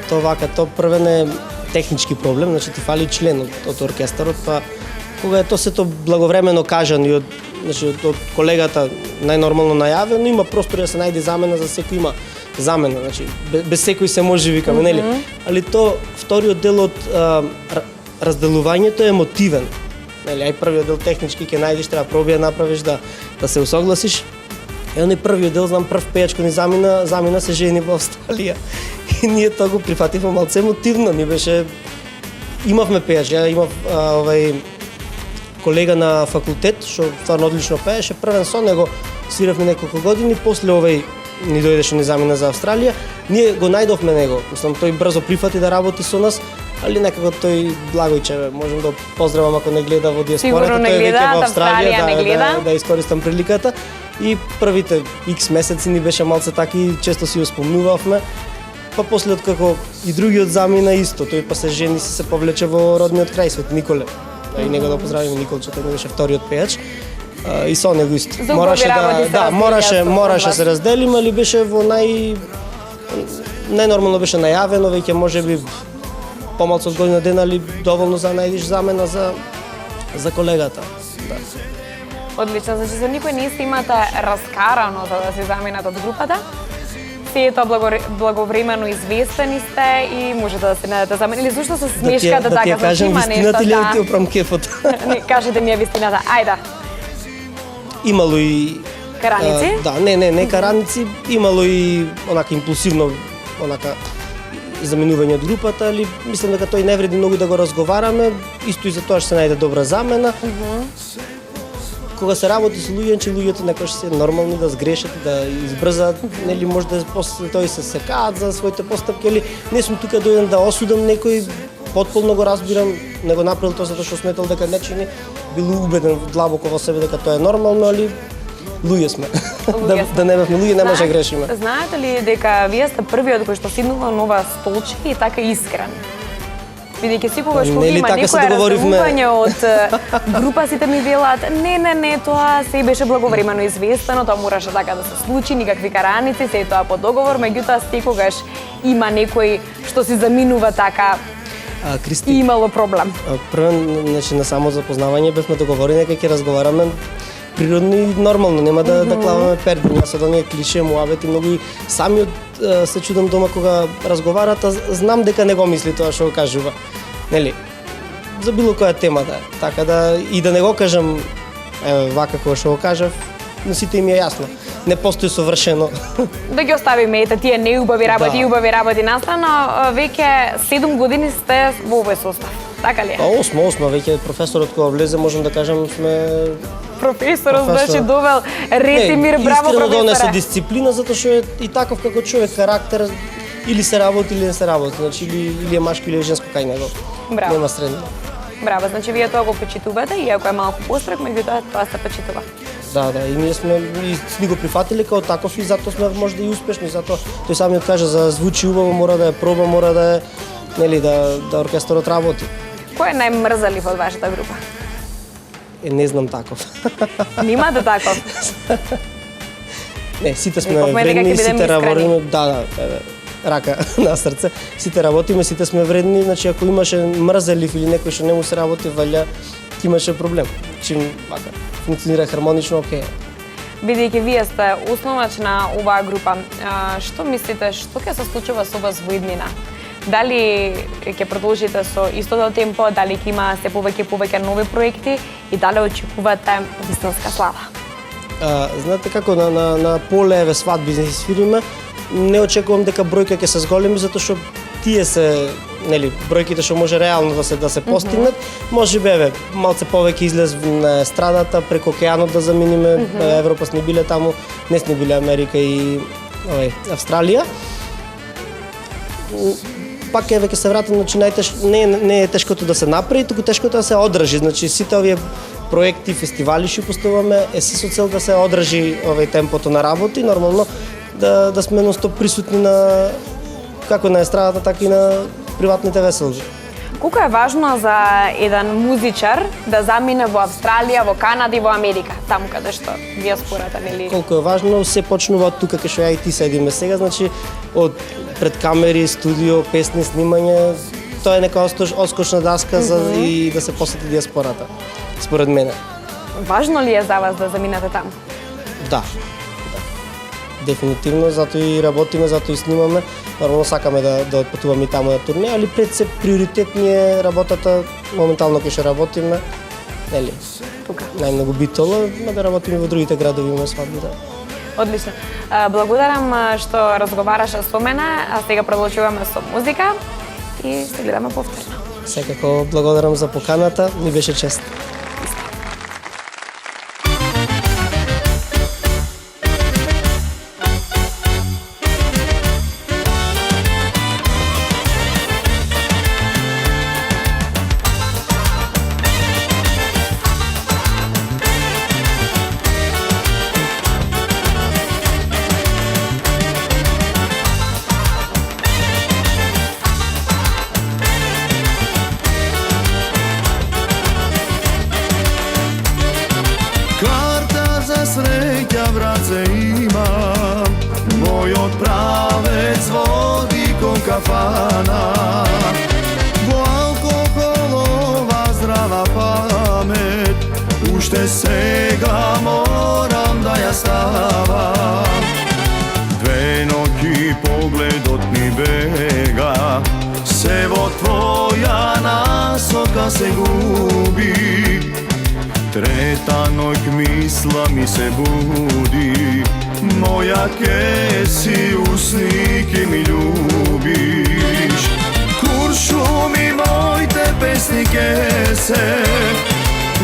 Тоа вака, тоа првен е технички проблем, значи ти фали член од оркестарот, па кога е тоа сето благовремено кажано и од колегата најнормално најавено, има простор да се најде замена, за секој има замена, значи без секој се може викаме, нели? Али тоа вториот дел од разделувањето е емотивен. Нели, ај првиот дел технички ќе најдеш, треба проби да направиш да се усогласиш. Е оној првиот дел, знам прв пејачко ни замина се жени во Австралија. И ние тоа го прифативме малце емотивно, ни беше имавме пејач, ја имав колега на факултет што стварно одлично пееше, првен со него свиравме неколку години, после ни дојдеше ни замена за Австралија. Ние го најдовме него. Мислам, тој брзо прифати да работи со нас, али некако тој благојче, можам да поздравам ако не гледа во диаспората, Сигурно не тој е гледа, веќе во Австралија Австралија, не гледа. да искористам приликата. И првите X месеци ни беше малце таки, често си го спомнувавме. Па после откако и другиот замина исто, тој па се жени се повлече во родниот крај Свет Николе. И него да поздравиме Николче, тој беше вториот пејач. И со него исто. За убави работи се разделија Мораше со се разделиме, али беше во најнормално беше најавено, веќе можеби помалку од година дена, али доволно за најдиш замена за колегата. Да. Одлично, значи за никој не сте имате раскарано за да се заминат од групата. Сето благовремено известени сте и можете да се најдете замена. Или зашто се смешкате така, да значи има нешто вистината или да ти опрам кефот? Не, кажете ми ја вистината. Ајде. Имало и Караници? Да, не караници, имало и онака импулсивно онака заминување од групата, али мислам дека тој не вреди многу да го разговараме, исто и за тоа што се најде добра замена. Кога се работи со луѓе, че луѓето некош се нормални да сгрешат, да избрзаат, нели може да после тој се секаат за своите постапки, али не сум тука дојден да осудам некој, потполно го разбирам, не го направил тоа затоа што сметал дека не чини, бил убеден длабоко во себе дека тоа е нормално, али луѓе сме. Да не бевме луѓе, не може да грешиме. Знаете ли дека вие сте првиот кој што седнува на ова столче и така искрен? Бидејќи секогаш кога Нели има така се некоја договоривме? разумување од група, сите ми велат не, тоа се беше благовремено известено, тоа мораше така да се случи, никакви караници, се тоа по договор, меѓутоа секогаш има некој што си заминува така и Кристи, имало проблем. првен, значи на само запознавање бевме договорени дека ќе разговараме природно и нормално, нема да клаваме перди. Јас од оние клише муабети многу и самиот се чудам дома кога разговарат, а знам дека не го мисли тоа што го кажува. Нели? За било која тема да е. Така да и да не го кажам вака кога што го кажав, на сите им е јасно. Не постои совршено. Да ги оставиме ете тие неубави работи Да. и убави работи настрана, веќе 7 години сте во овој состав. Така ли е? Па осма, веќе професорот кога влезе, можам да кажам сме Професорот Професор. беше довел ред и мир, браво искрено донесе професоре. дисциплина затоа што е и таков како човек карактер, или се работи или не се работи, значи или е машко или е женско кај него. Браво. Нема средно. Браво, значи вие тоа го почитувате, иако е малку построг, меѓутоа тоа се почитува. Да, и ние сме и сни го прифатиле како таков и затоа сме можда и успешни, затоа тој самиот кажа за звучи убаво, мора да е проба, мора да е нели да оркестарот работи. Кој е најмрзалив од вашата група? Не знам таков. Нимате таков? Не, сите сме Рековме дека ќе вредни, бидеме сите искрени. работиме, да, рака на срце. Сите работиме, сите сме вредни, значи ако имаше мрзелив или некој што не му се работи, валја ќе имаше проблем. Чим вака функционира хармонично, окей. Бидејќи вие сте основач на оваа група, што мислите, што ќе се случува со вас во иднина? Дали ќе продолжите со истото темпо, дали ќе има се повеќе нови проекти и дали очекувате вистинска слава? Знаете како на полеве свадби не свириме, не очекувам дека бројка ќе се зголеми затоа што тие се нели бројките што може реално да се постигнат, може би малце повеќе излез на страдата преку океанот да заминиме, Европа сме биле таму, не сме биле Америка и Австралија. Пак ќе се вратам, значи не е тешкото да се направи, туку тешкото да се одржи. Значи сите овие проекти, фестивали што поставаме е се со цел да се одржи темпото на работи, нормално да сме едностоп присутни на како на естрадата, така и на приватните веселби. Колку е важно за еден музичар да замине во Австралија, во Канада и во Америка, таму каде што диаспората, нели? Колку е важно, се почнува од тука кај што ја и ти седиме сега, значи од пред камери, студио, песни, снимање, тоа е нека оскочна даска за и да се посети диаспората, според мене. Важно ли е за вас да заминете таму? Да. Дефинитивно, затоа и работиме, затоа и снимаме. Нормално сакаме да отпатуваме и таму на турне, али пред се приоритет ни е работата моментално кај што работиме. Нели? Тука. Најмногу Битола, да работиме во другите градови имаме свадби, да. Одлично. Благодарам што разговараше со мене, а сега продолжуваме со музика и се гледаме повторно. Секако благодарам за поканата, ми беше чест. kafana. Bo alkoholova zdrava pamet, ušte sega moram da ja stavam. Dve noći pogled mi bega, sevo tvoja nasoka se gubi. Treta noć misla mi se budi, moja kesi usnike mi ljubiš. Kuršumi moj te pesnike se,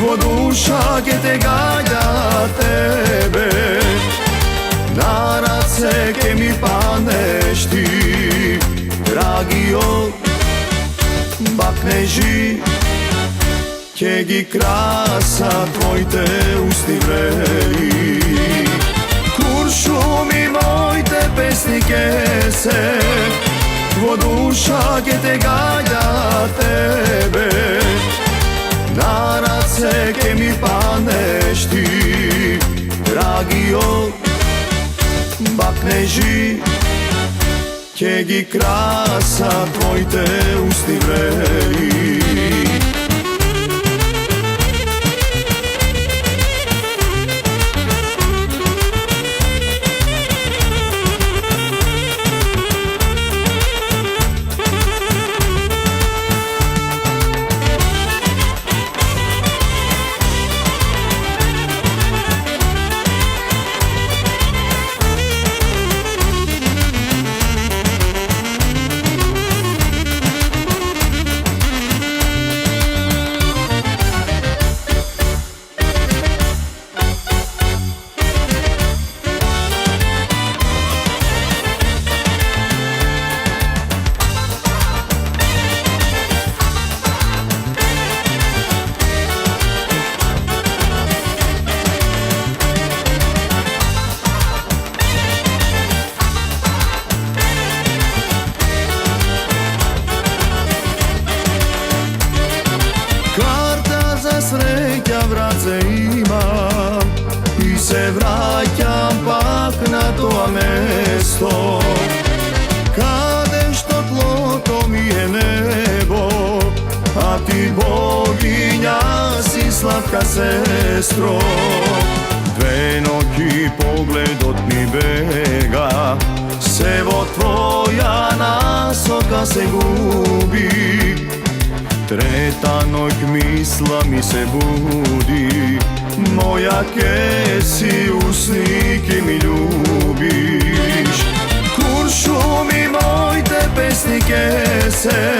vo duša ke te gađa tebe. Na race ke mi paneš ti, dragi od bakneži. Ke gi krasa tvoj te usti vreli. Kuršumi moj te pesnike se, vo duša ke te gađa tebe. Na race ke mi paneš ti, dragi od bakneži. Ke gi krasa tvoj te usti vreli. Sreća vrace imam i se vraćam pak na to mesto. Kade što tlo, to mi je nebo, a ti boginja si slatka sestro. Dve noći pogled mi bega, sevo tvoja nasoka se gubi. Treta noć misla mi se budi, moja kesi usnike mi ljubiš. Kuršumi moj te pesnike se,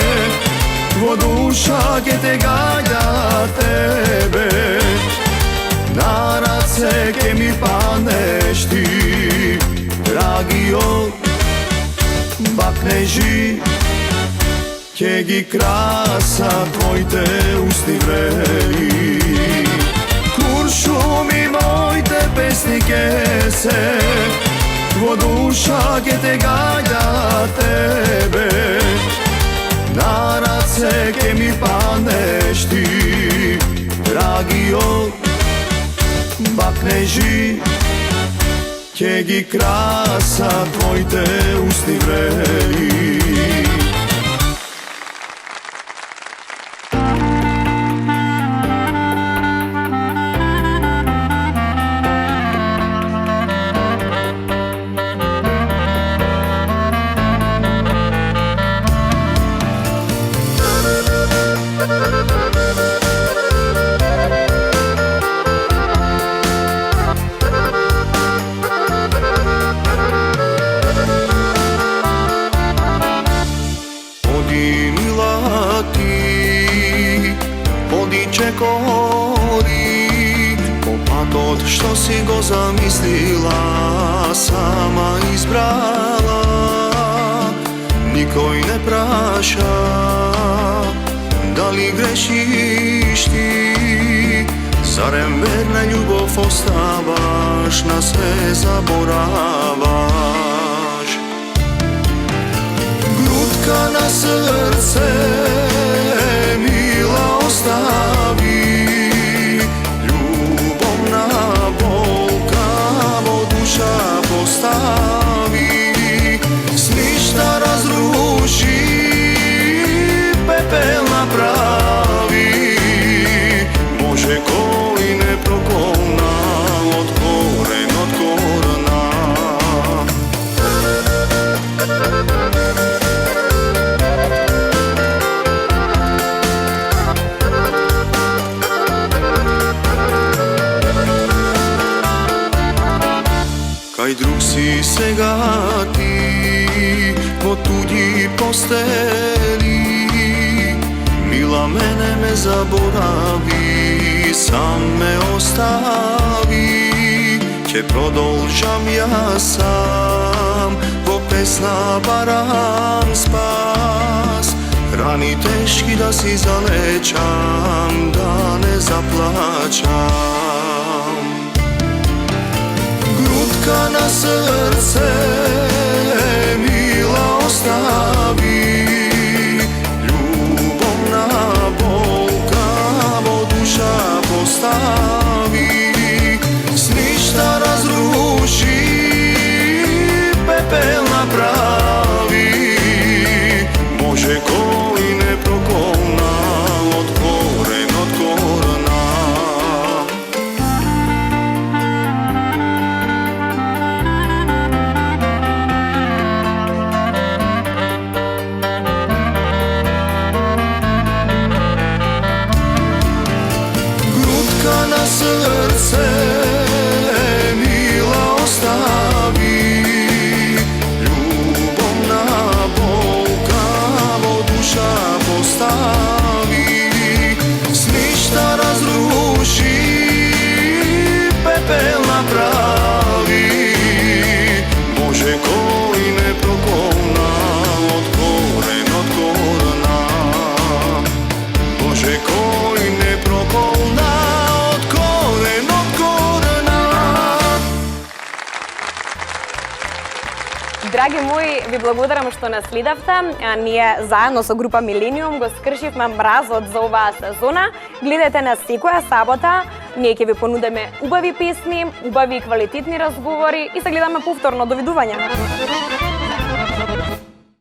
vo duša ke te gađa tebe. Na race ke mi paneš ti, dragi od bakneži. Ke gi krasa tvoj te usti vreli. Kuršumi moj te pesnike se, vo duša ke te gađa tebe. Na race ke mi paneš ti, dragi od bakneži. Ke gi krasa tvoj te usti vreli. Čekori, popatot što si go zamislila, sama izbrala, nikoj ne praša. Da li grešiš ti, zarem verna ljubov ostavaš, na sve zaboravaš. Grutka na srce mila ostavi, ljubovna bolka vo duša postavi, s ništa razruši si сега ти во туѓи постели? Мила мене ме заборави, сам ме остави. Ќе продолжам јас сам, во песна барам спас. Рани тешки да си залечам, да не заплачам. Грудка на срце, мила остави, љубовна болка во душа постави. Сништа разруши, пепел направи, може кој не проколна од корен, од корена. Грудка на срце, мила остави, љубовна болка во душа постави. Сништа разруши, пепел направи, може кој не проколна од корен, од корена. Може кој не проколна од корен, од корена. Драги мои, ви благодарам што нас следавте. Ние заедно со група Милениум го скршивме мразот за оваа сезона. Гледате нас секоја сабота. Ние ќе ви понудиме убави песни, убави и квалитетни разговори и се гледаме повторно. Довидување.